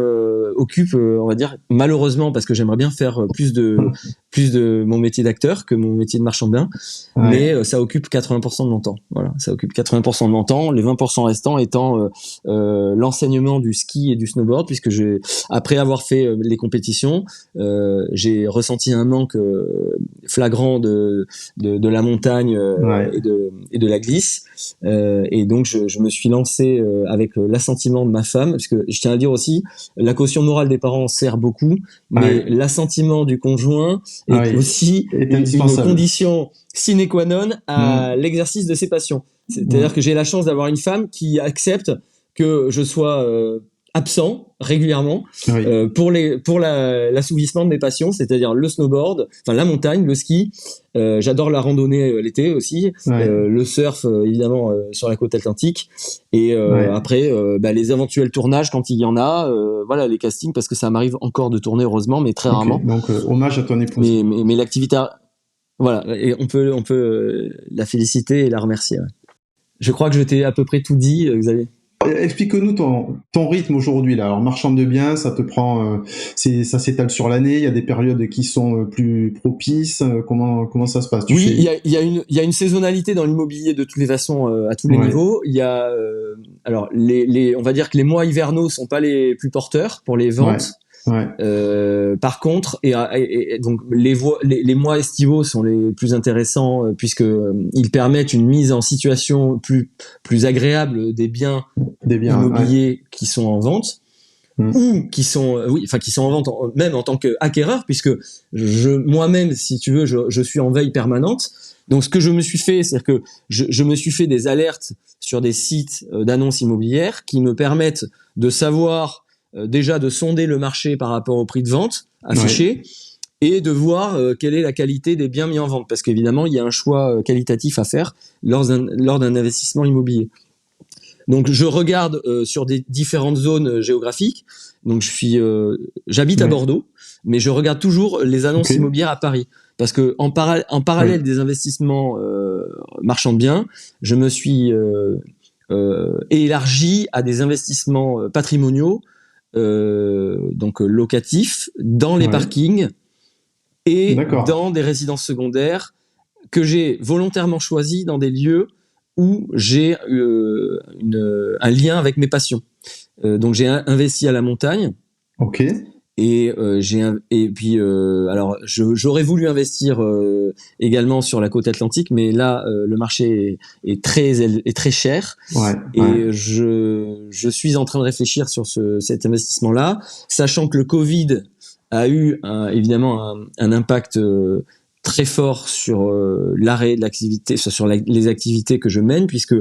occupe, on va dire malheureusement parce que j'aimerais bien faire plus plus de mon métier d'acteur que mon métier de marchand de biens, mais ça occupe 80% de mon temps. Voilà, ça occupe 80% de mon temps, les 20% restants étant l'enseignement du ski et du snowboard, puisque après avoir fait les compétitions, j'ai ressenti un manque flagrant de la montagne et de la glisse, et donc je me suis lancé avec l'assentiment de ma femme, parce que je tiens à dire aussi, la caution morale des parents sert beaucoup, mais l'assentiment du conjoint est aussi une condition sine qua non à l'exercice de ses passions. C'est-à-dire que j'ai la chance d'avoir une femme qui accepte que je sois absent régulièrement pour l'assouvissement de mes passions, c'est-à-dire le snowboard, enfin la montagne, le ski. J'adore la randonnée l'été aussi, le surf évidemment sur la côte atlantique, et après les éventuels tournages quand il y en a, voilà, les castings, parce que ça m'arrive encore de tourner heureusement, mais très rarement. Donc hommage à ton épouse. Mais l'activité, voilà, et on peut la féliciter et la remercier. Ouais. Je crois que je t'ai à peu près tout dit, Xavier. Explique-nous ton rythme aujourd'hui là. Alors marchand de biens, ça te prend, ça s'étale sur l'année. Il y a des périodes qui sont plus propices. Comment ça se passe? Il y a une saisonnalité dans l'immobilier de toutes les façons à tous les niveaux. Il y a alors on va dire que les mois hivernaux sont pas les plus porteurs pour les ventes. Par contre, et donc les mois estivaux sont les plus intéressants puisque ils permettent une mise en situation plus agréable des biens immobiliers qui sont en vente ou qui sont en vente même en tant qu'acquéreur, puisque moi-même, si tu veux, je suis en veille permanente. Donc ce que je me suis fait, c'est que je me suis fait des alertes sur des sites d'annonces immobilières qui me permettent de savoir déjà de sonder le marché par rapport au prix de vente affiché et de voir quelle est la qualité des biens mis en vente, parce qu'évidemment il y a un choix qualitatif à faire lors d'un investissement immobilier. Donc je regarde sur des différentes zones géographiques. Donc j'habite à Bordeaux, mais je regarde toujours les annonces immobilières à Paris, parce que en parallèle des investissements marchands de biens, je me suis élargi à des investissements patrimoniaux, donc locatifs, dans les parkings et dans des résidences secondaires que j'ai volontairement choisi dans des lieux où j'ai un lien avec mes passions. Donc j'ai investi à la montagne. Et puis alors j'aurais voulu investir également sur la côte atlantique, mais là le marché est très cher, et je suis en train de réfléchir sur cet investissement là, sachant que le Covid a eu évidemment un impact très fort sur l'arrêt de l'activité, sur les activités que je mène, puisque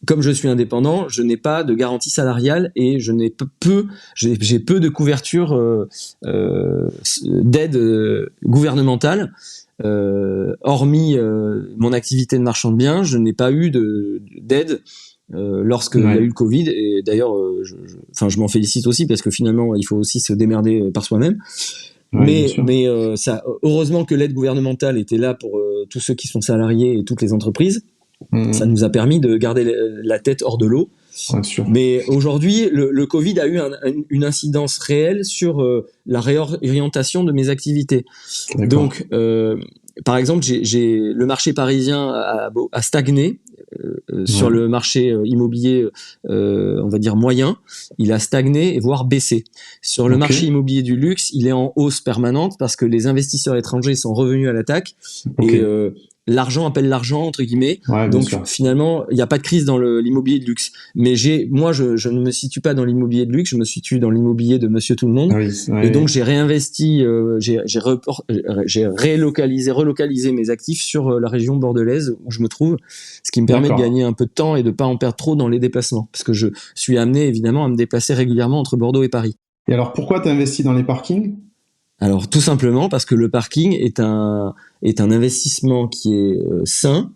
comme je suis indépendant, je n'ai pas de garantie salariale et j'ai peu de couverture d'aide gouvernementale. Hormis mon activité de marchand de biens, je n'ai pas eu d'aide lorsque il y a eu le Covid. Et d'ailleurs, je m'en félicite aussi, parce que finalement, il faut aussi se démerder par soi-même. Mais ça, heureusement que l'aide gouvernementale était là pour tous ceux qui sont salariés et toutes les entreprises. Ça nous a permis de garder la tête hors de l'eau. Mais aujourd'hui, le Covid a eu une incidence réelle sur la réorientation de mes activités. Donc, par exemple, le marché parisien a stagné. Sur le marché immobilier, on va dire moyen, il a stagné et voire baissé. Sur le marché immobilier du luxe, il est en hausse permanente, parce que les investisseurs étrangers sont revenus à l'attaque, et l'argent appelle l'argent, entre guillemets. Donc finalement, il n'y a pas de crise dans l'immobilier de luxe. Mais moi, je ne me situe pas dans l'immobilier de luxe, je me situe dans l'immobilier de Monsieur Tout le Monde. Et donc j'ai réinvesti, j'ai relocalisé mes actifs sur la région bordelaise où je me trouve, ce qui me permet de gagner un peu de temps et de pas en perdre trop dans les déplacements, parce que je suis amené évidemment à me déplacer régulièrement entre Bordeaux et Paris. Et alors pourquoi tu as investi dans les parkings ? Alors tout simplement parce que le parking est un investissement qui est sain,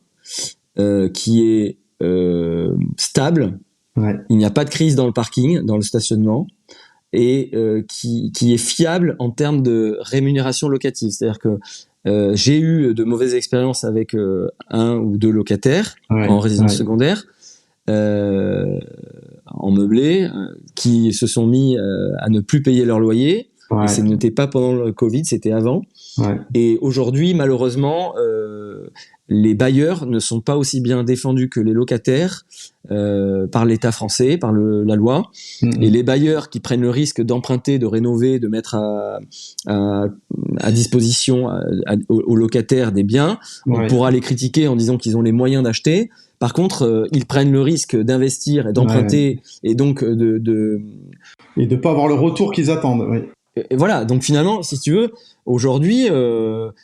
qui est stable. Il n'y a pas de crise dans le parking, dans le stationnement, et qui est fiable en termes de rémunération locative. C'est-à-dire que j'ai eu de mauvaises expériences avec un ou deux locataires en résidence secondaire, en meublé, qui se sont mis à ne plus payer leur loyer. Ouais. Et ce n'était pas pendant le Covid, c'était avant. Ouais. Et aujourd'hui, malheureusement, les bailleurs ne sont pas aussi bien défendus que les locataires par l'État français, par la loi. Et les bailleurs qui prennent le risque d'emprunter, de rénover, de mettre à disposition aux locataires des biens, on pourra les critiquer en disant qu'ils ont les moyens d'acheter. Par contre, ils prennent le risque d'investir et d'emprunter et donc et de pas avoir le retour qu'ils attendent. Oui. Et voilà, donc finalement, si tu veux, aujourd'hui,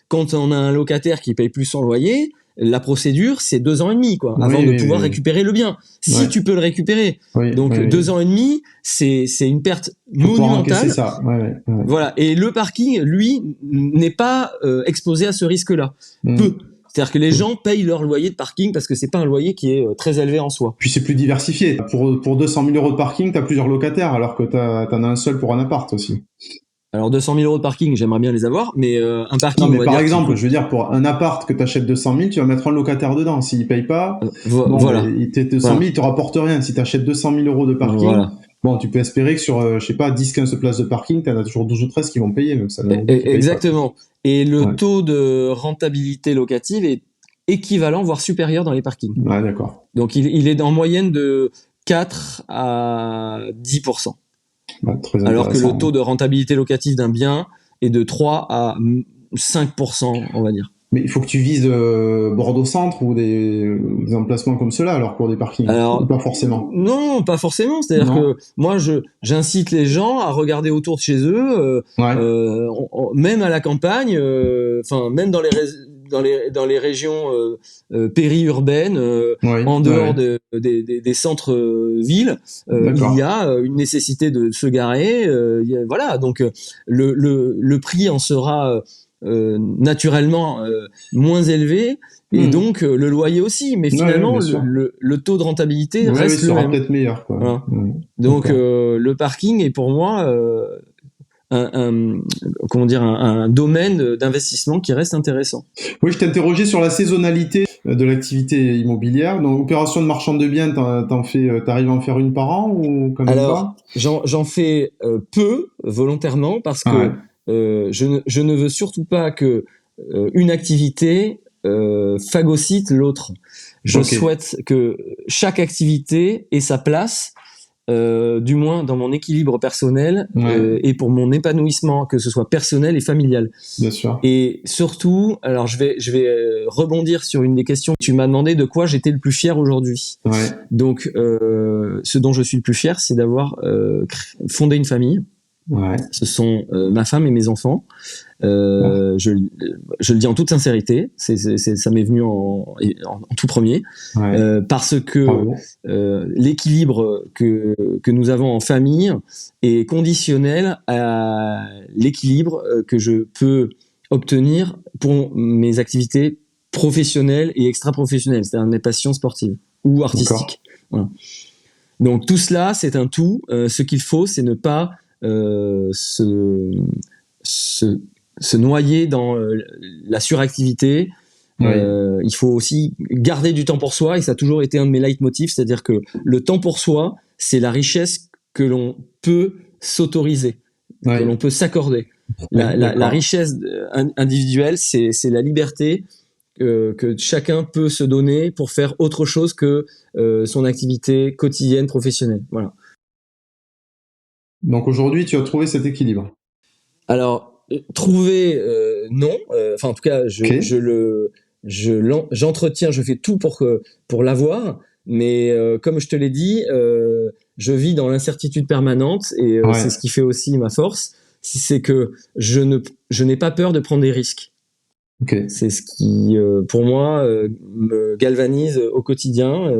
quand on a un locataire qui paye plus son loyer, la procédure, c'est 2 ans et demi, quoi, avant de pouvoir récupérer le bien. Si tu peux le récupérer. Donc, 2 ans et demi, c'est une perte monumentale. C'est ça. Voilà. Et le parking, lui, n'est pas exposé à ce risque-là. Peu. C'est-à-dire que les gens payent leur loyer de parking parce que c'est pas un loyer qui est très élevé en soi. Puis c'est plus diversifié. Pour 200 000 euros de parking, t'as plusieurs locataires, alors que t'en as un seul pour un appart aussi. Alors 200 000 euros de parking, j'aimerais bien les avoir, mais un parking. Non, mais par exemple, je veux dire, pour un appart que t'achètes 200 000, tu vas mettre un locataire dedans. S'il paye pas, voilà. 200 000, il te rapporte rien. Si t'achètes 200 000 euros de parking, bon, tu peux espérer que sur, je sais pas, 10-15 places de parking, t'en as toujours 12 ou 13 qui vont payer. Donc ça exactement. Et le taux de rentabilité locative est équivalent, voire supérieur dans les parkings. Ouais, d'accord. Donc il est en moyenne de 4 à 10%. Très alors que le taux de rentabilité locative d'un bien est de 3 à 5%, on va dire. Mais il faut que tu vises Bordeaux-Centre ou des emplacements comme cela, alors pour des parkings. Ou pas forcément. Non, pas forcément. C'est-à-dire que moi, j'incite les gens à regarder autour de chez eux, même à la campagne, même dans les régions périurbaines, en dehors des centres-villes, il y a une nécessité de se garer. Voilà, donc le prix en sera naturellement moins élevé et donc le loyer aussi, mais finalement le taux de rentabilité reste le même. Peut-être meilleur, quoi. Voilà. Donc le parking est pour moi un domaine d'investissement qui reste intéressant. Oui, je t'interrogeais sur la saisonnalité de l'activité immobilière. Donc, opération de marchand de biens, t'arrives à en faire une par an ou quand même pas ? Alors, j'en fais peu volontairement parce que je ne veux surtout pas que une activité phagocyte l'autre. Je souhaite que chaque activité ait sa place. Du moins dans mon équilibre personnel et pour mon épanouissement, que ce soit personnel et familial. Bien sûr. Et surtout, alors je vais rebondir sur une des questions que tu m'as demandé, de quoi j'étais le plus fier aujourd'hui. Donc, ce dont je suis le plus fier, c'est d'avoir fondé une famille. Ce sont ma femme et mes enfants. Je le dis en toute sincérité, ça m'est venu en tout premier, parce que l'équilibre que nous avons en famille est conditionnel à l'équilibre que je peux obtenir pour mes activités professionnelles et extra-professionnelles, c'est-à-dire mes passions sportives ou artistiques. Voilà. Donc tout cela, c'est un tout. Ce qu'il faut, c'est ne pas se noyer dans la suractivité. Il faut aussi garder du temps pour soi, et ça a toujours été un de mes leitmotifs, c'est-à-dire que le temps pour soi, c'est la richesse que l'on peut s'autoriser, que l'on peut s'accorder. La richesse individuelle, c'est la liberté que chacun peut se donner pour faire autre chose que son activité quotidienne professionnelle. Voilà. Donc aujourd'hui, tu as trouvé cet équilibre. Alors, trouver, non. Enfin, en tout cas, j'entretiens, je fais tout pour l'avoir. Mais comme je te l'ai dit, je vis dans l'incertitude permanente et c'est ce qui fait aussi ma force. C'est que je n'ai pas peur de prendre des risques. C'est ce qui, pour moi, me galvanise au quotidien.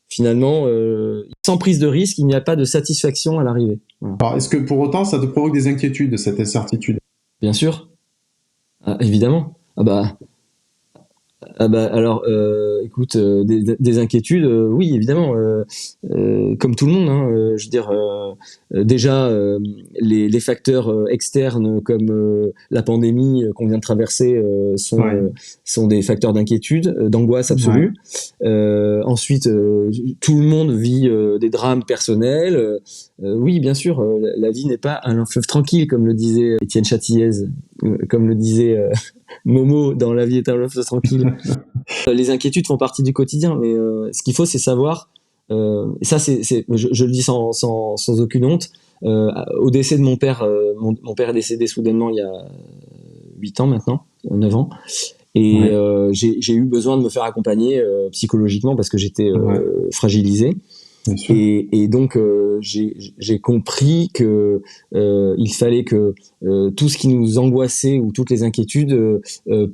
Finalement, sans prise de risque, il n'y a pas de satisfaction à l'arrivée. Voilà. Alors, est-ce que pour autant, ça te provoque des inquiétudes, cette incertitude ? Bien sûr. Ah, évidemment. Ah bah alors, écoute, des inquiétudes, oui évidemment, comme tout le monde, hein, je veux dire, déjà les facteurs externes comme la pandémie qu'on vient de traverser sont des facteurs d'inquiétude, d'angoisse absolue. Ensuite, tout le monde vit des drames personnels. Oui, bien sûr, la vie n'est pas un long fleuve tranquille, comme le disait Étienne Châtillez, comme le disait Momo dans La vie est un long fleuve tranquille. Les inquiétudes font partie du quotidien, mais ce qu'il faut, c'est savoir. Et ça, je le dis sans aucune honte. Au décès de mon père, mon père est décédé soudainement il y a 8 ans maintenant, 9 ans. Et j'ai eu besoin de me faire accompagner psychologiquement parce que j'étais fragilisé. Et donc j'ai compris que il fallait que tout ce qui nous angoissait ou toutes les inquiétudes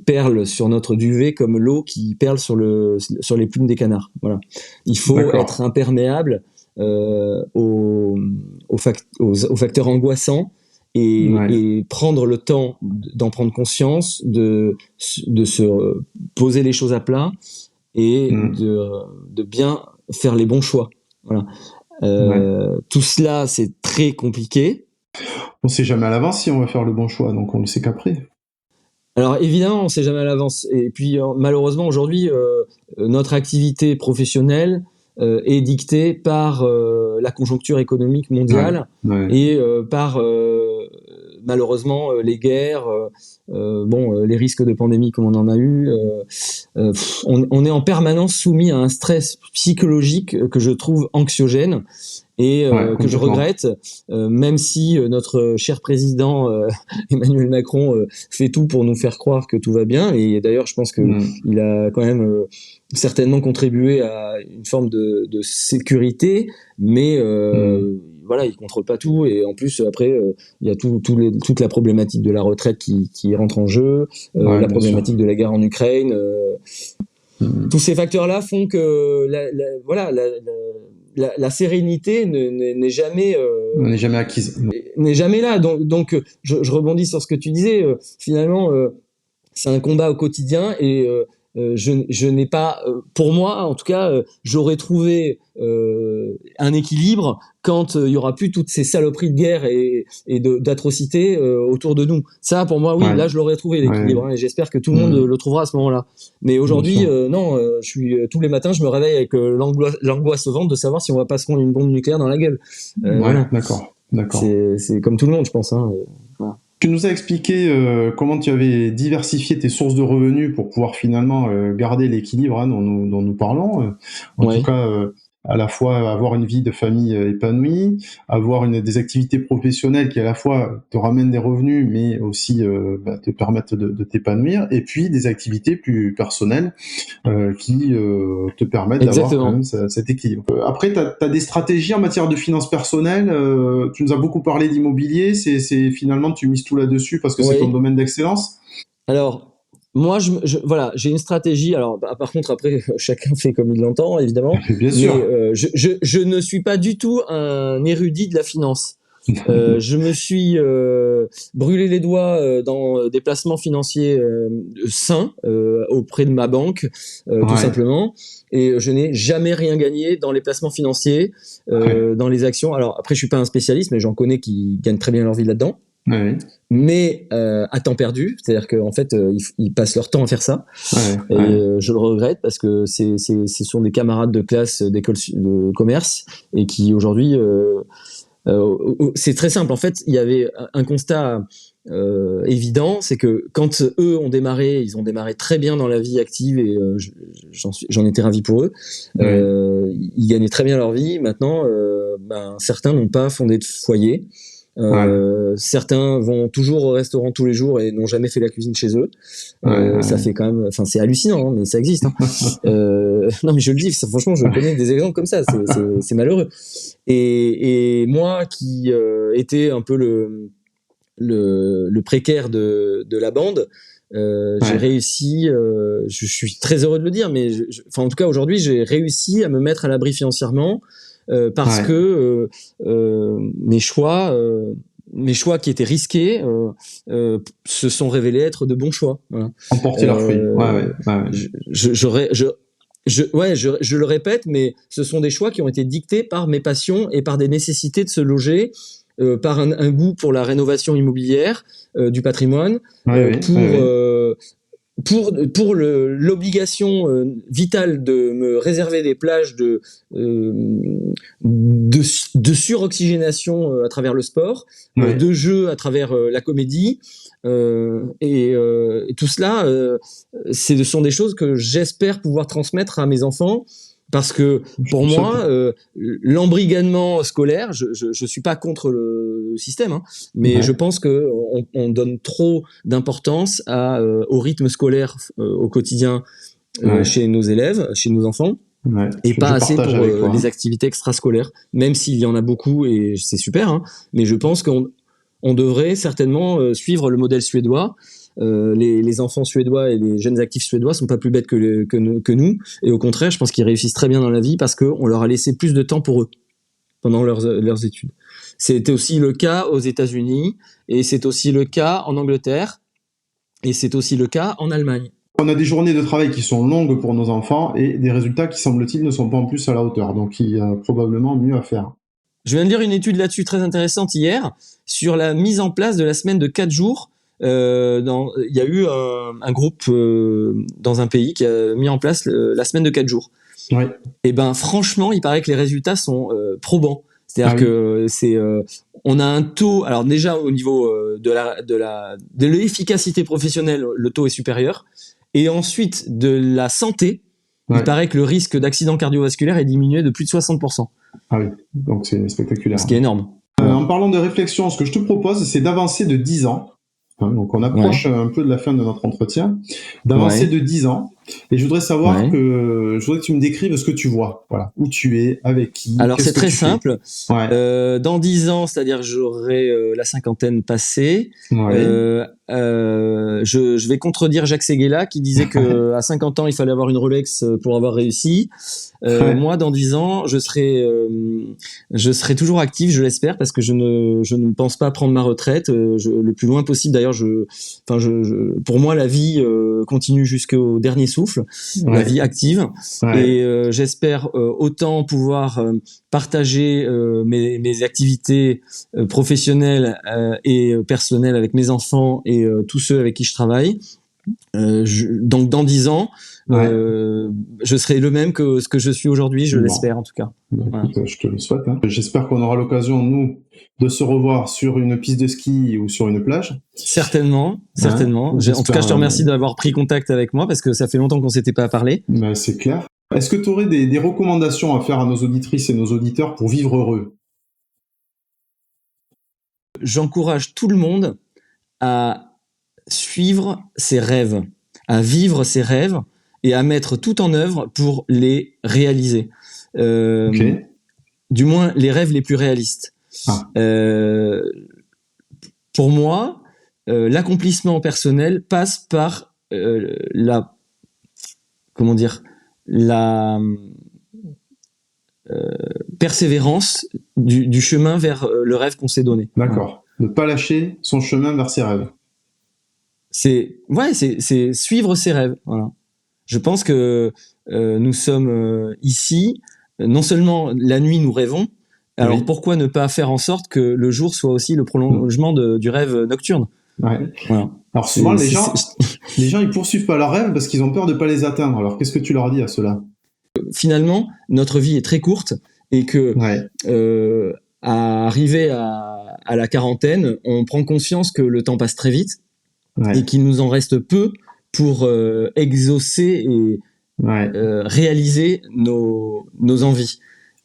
perlent sur notre duvet comme l'eau qui perle sur les plumes des canards. Voilà. Il faut être imperméable aux facteurs angoissants et prendre le temps d'en prendre conscience, de se poser les choses à plat et de bien faire les bons choix. Voilà. Tout cela, c'est très compliqué. On sait jamais à l'avance si on va faire le bon choix, donc on le sait qu'après. Alors évidemment, on sait jamais à l'avance. Et puis malheureusement, aujourd'hui, notre activité professionnelle est dictée par la conjoncture économique mondiale et par malheureusement les guerres, les risques de pandémie comme on en a eu. On est en permanence soumis à un stress psychologique que je trouve anxiogène et que je regrette, même si notre cher président Emmanuel Macron fait tout pour nous faire croire que tout va bien. Et d'ailleurs, je pense que il a quand même certainement contribué à une forme de sécurité, mais voilà, il contrôle pas tout. Et en plus, après, il y a toute la problématique de la retraite qui rentre en jeu, la problématique de la guerre en Ukraine. Tous ces facteurs-là font que la sérénité n'est jamais acquise, n'est jamais là. Donc je rebondis sur ce que tu disais. Finalement, c'est un combat au quotidien et je n'ai pas, pour moi en tout cas, j'aurais trouvé un équilibre quand il y aura plus toutes ces saloperies de guerre et d'atrocités autour de nous. Ça, pour moi, oui, là je l'aurais trouvé l'équilibre, et j'espère que tout le monde le trouvera à ce moment-là. Mais aujourd'hui, non, je suis tous les matins, je me réveille avec l'angoisse au ventre de savoir si on va pas se prendre une bombe nucléaire dans la gueule. Voilà. D'accord. C'est comme tout le monde, je pense. Voilà. Tu nous as expliqué comment tu avais diversifié tes sources de revenus pour pouvoir finalement garder l'équilibre dont nous parlons. En tout cas, à la fois avoir une vie de famille épanouie, avoir des activités professionnelles qui à la fois te ramènent des revenus, mais aussi te permettent de t'épanouir, et puis des activités plus personnelles qui te permettent d'avoir quand même cet équilibre. Après, tu as des stratégies en matière de finances personnelles. Tu nous as beaucoup parlé d'immobilier. C'est finalement, tu mises tout là-dessus parce que c'est ton domaine d'excellence. Alors, moi, voilà, j'ai une stratégie. Alors, par contre, après, chacun fait comme il l'entend, évidemment. Bien sûr. Mais je ne suis pas du tout un érudit de la finance. Je me suis brûlé les doigts dans des placements financiers sains auprès de ma banque, tout simplement. Et je n'ai jamais rien gagné dans les placements financiers, dans les actions. Alors après, je suis pas un spécialiste, mais j'en connais qui gagnent très bien leur vie là-dedans. Mais à temps perdu, c'est-à-dire qu'en fait ils passent leur temps à faire ça, je le regrette parce que ce sont des camarades de classe d'école de commerce et qui aujourd'hui c'est très simple. En fait, il y avait un constat évident, c'est que quand eux ont démarré, ils ont démarré très bien dans la vie active et j'en étais ravi pour eux. Ils gagnaient très bien leur vie. Maintenant, certains n'ont pas fondé de foyer. Certains vont toujours au restaurant tous les jours et n'ont jamais fait la cuisine chez eux. Ça fait quand même, enfin c'est hallucinant, mais ça existe. Non mais je le dis, franchement, je connais des exemples comme ça. C'est malheureux. Et moi qui étais un peu le précaire de la bande, j'ai réussi. Je suis très heureux de le dire, mais en tout cas aujourd'hui, j'ai réussi à me mettre à l'abri financièrement. Parce que mes choix mes choix qui étaient risqués se sont révélés être de bons choix. Voilà. Emporter leurs fruits. Ouais. Je le répète, mais ce sont des choix qui ont été dictés par mes passions et par des nécessités de se loger, par un goût pour la rénovation immobilière du patrimoine, pour l'obligation vitale de me réserver des plages de suroxygénation à travers le sport, de jeu à travers la comédie, et tout cela, ce sont des choses que j'espère pouvoir transmettre à mes enfants. Parce que pour moi, l'embrigadement scolaire, je suis pas contre le système, hein, mais je pense que on donne trop d'importance au rythme scolaire au quotidien chez nos élèves, chez nos enfants, et pas assez pour les activités extrascolaires, même s'il y en a beaucoup et c'est super, hein, mais je pense qu'on devrait certainement suivre le modèle suédois. Les enfants suédois et les jeunes actifs suédois sont pas plus bêtes que nous, et au contraire, je pense qu'ils réussissent très bien dans la vie parce qu'on leur a laissé plus de temps pour eux pendant leurs études. C'était aussi le cas aux États-Unis, et c'est aussi le cas en Angleterre, et c'est aussi le cas en Allemagne. On a des journées de travail qui sont longues pour nos enfants et des résultats qui, semble-t-il, ne sont pas en plus à la hauteur, donc il y a probablement mieux à faire. Je viens de lire une étude là-dessus très intéressante hier sur la mise en place de la semaine de 4 jours. Il y a eu un groupe dans un pays qui a mis en place la semaine de 4 jours. Oui. Et ben franchement, il paraît que les résultats sont probants. C'est-à-dire que on a un taux. Alors déjà au niveau de l'efficacité professionnelle, le taux est supérieur. Et ensuite de la santé, il paraît que le risque d'accident cardiovasculaire est diminué de plus de 60%. Ah oui, donc c'est spectaculaire. Ce qui est énorme. En parlant de réflexion, ce que je te propose, c'est d'avancer de 10 ans. Donc on approche un peu de la fin de notre entretien, d'avancer de 10 ans, et je voudrais savoir que tu me décrives ce que tu vois, voilà, où tu es, avec qui. Alors c'est très simple. Dans 10 ans, c'est-à-dire j'aurai la cinquantaine passée. Je vais contredire Jacques Séguéla qui disait que à 50 ans il fallait avoir une Rolex pour avoir réussi. Moi, dans 10 ans, je serai toujours actif, je l'espère, parce que je ne pense pas prendre ma retraite le plus loin possible. D'ailleurs, pour moi, la vie continue jusqu'au dernier souffle, la vie active, et j'espère autant pouvoir partager mes activités professionnelles et personnelles avec mes enfants et tous ceux avec qui je travaille. Donc dans 10 ans, je serai le même que ce que je suis aujourd'hui, je l'espère en tout cas. Écoute, je te le souhaite. Hein. J'espère qu'on aura l'occasion, nous, de se revoir sur une piste de ski ou sur une plage. Certainement. En tout cas, je te remercie d'avoir pris contact avec moi parce que ça fait longtemps qu'on s'était pas parlé. C'est clair. Est-ce que tu aurais des recommandations à faire à nos auditrices et nos auditeurs pour vivre heureux ? J'encourage tout le monde à suivre ses rêves, à vivre ses rêves et à mettre tout en œuvre pour les réaliser. Du moins, les rêves les plus réalistes. Pour moi, l'accomplissement personnel passe par la persévérance du chemin vers le rêve qu'on s'est donné. D'accord. Ne pas lâcher son chemin vers ses rêves. C'est suivre ses rêves. Voilà. Je pense que nous sommes ici, non seulement la nuit nous rêvons, alors pourquoi ne pas faire en sorte que le jour soit aussi le prolongement du rêve nocturne ? Voilà. Alors souvent les gens ils poursuivent pas leurs rêves parce qu'ils ont peur de pas les atteindre. Alors qu'est-ce que tu leur dis à cela ? Finalement, notre vie est très courte et que à arriver à la quarantaine, on prend conscience que le temps passe très vite. Et qu'il nous en reste peu pour exaucer et réaliser nos envies.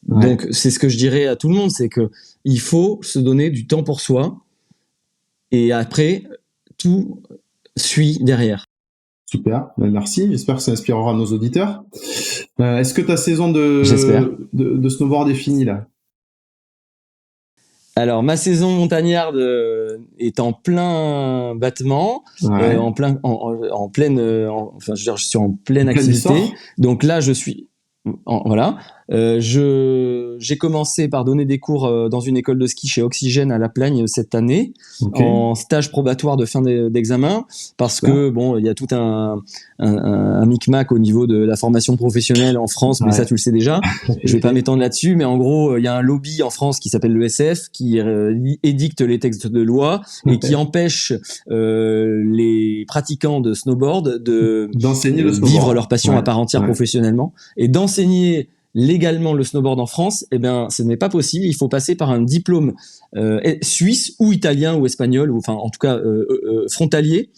Donc c'est ce que je dirais à tout le monde, c'est que il faut se donner du temps pour soi et après tout suit derrière. Super, merci, j'espère que ça inspirera nos auditeurs. Est-ce que ta saison de snowboard est finie là ? Alors, ma saison montagnarde est en plein battement, je suis en pleine activité. Donc là, je suis, voilà. J'ai commencé par donner des cours dans une école de ski chez Oxygène à La Plagne cette année, en stage probatoire de fin d'examen, parce que bon, il y a tout un micmac au niveau de la formation professionnelle en France, mais ça tu le sais déjà. Je vais pas m'étendre là-dessus, mais en gros, il y a un lobby en France qui s'appelle l'ESF qui édicte les textes de loi et qui empêche les pratiquants de snowboard d'enseigner le snowboard, vivre leur passion à part entière professionnellement et d'enseigner légalement le snowboard en France. Eh bien, ce n'est pas possible. Il faut passer par un diplôme suisse ou italien ou espagnol, ou enfin en tout cas frontalier.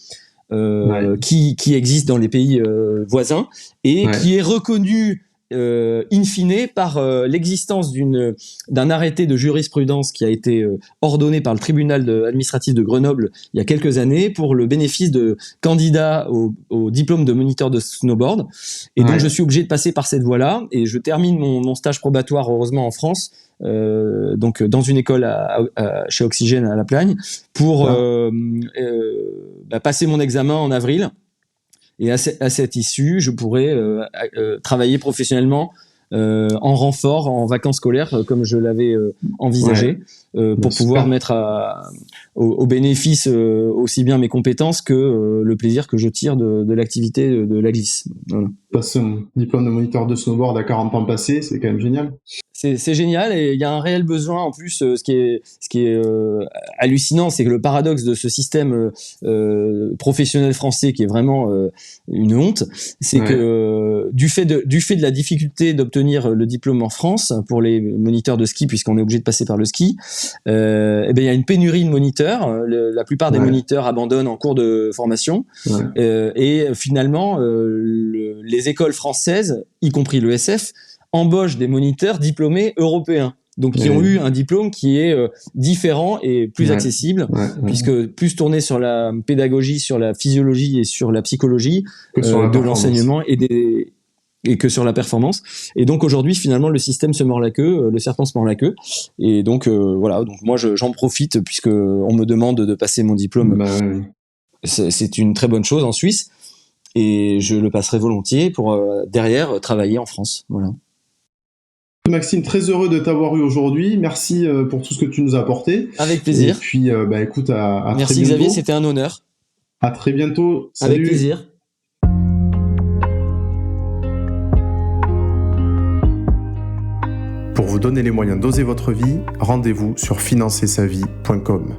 Qui existe dans les pays voisins et qui est reconnu in fine par l'existence d'un arrêté de jurisprudence qui a été ordonné par le tribunal administratif de Grenoble il y a quelques années pour le bénéfice de candidats au diplôme de moniteur de snowboard. Et donc je suis obligé de passer par cette voie-là et je termine mon stage probatoire heureusement en France, donc dans une école chez Oxygène à La Plagne pour passer mon examen en avril. Et à cette issue, je pourrais travailler professionnellement en renfort, en vacances scolaires, comme je l'avais envisagé, pour pouvoir mettre au bénéfice aussi bien mes compétences que le plaisir que je tire de l'activité de la glisse. Voilà. Passer un diplôme de moniteur de snowboard à 40 ans passés, c'est quand même génial. C'est génial et il y a un réel besoin en plus. Ce qui est hallucinant, c'est que le paradoxe de ce système professionnel français, qui est vraiment une honte, c'est que du fait de la difficulté d'obtenir le diplôme en France pour les moniteurs de ski, puisqu'on est obligé de passer par le ski, il y a une pénurie de moniteurs. La plupart des moniteurs abandonnent en cours de formation et finalement les écoles françaises, y compris l'ESF, embauchent des moniteurs diplômés européens, donc qui ont eu un diplôme qui est différent et plus accessible, puisque plus tourné sur la pédagogie, sur la physiologie et sur la psychologie de l'enseignement et que sur la performance. Et donc aujourd'hui, finalement, le système se mord la queue, le serpent se mord la queue. Et donc voilà, donc moi j'en profite puisque on me demande de passer mon diplôme. C'est une très bonne chose en Suisse. Et je le passerai volontiers pour derrière travailler en France. Voilà. Maxime, très heureux de t'avoir eu aujourd'hui. Merci pour tout ce que tu nous as apporté. Avec plaisir. Et puis, écoute, à très bientôt. Merci Xavier, c'était un honneur. À très bientôt. Salut. Avec plaisir. Pour vous donner les moyens d'oser votre vie, rendez-vous sur financersavie.com.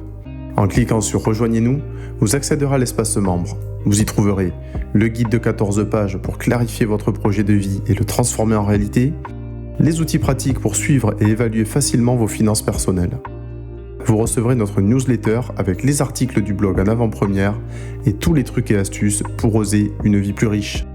En cliquant sur « Rejoignez-nous », vous accéderez à l'espace membre. Vous y trouverez le guide de 14 pages pour clarifier votre projet de vie et le transformer en réalité, les outils pratiques pour suivre et évaluer facilement vos finances personnelles. Vous recevrez notre newsletter avec les articles du blog en avant-première et tous les trucs et astuces pour oser une vie plus riche.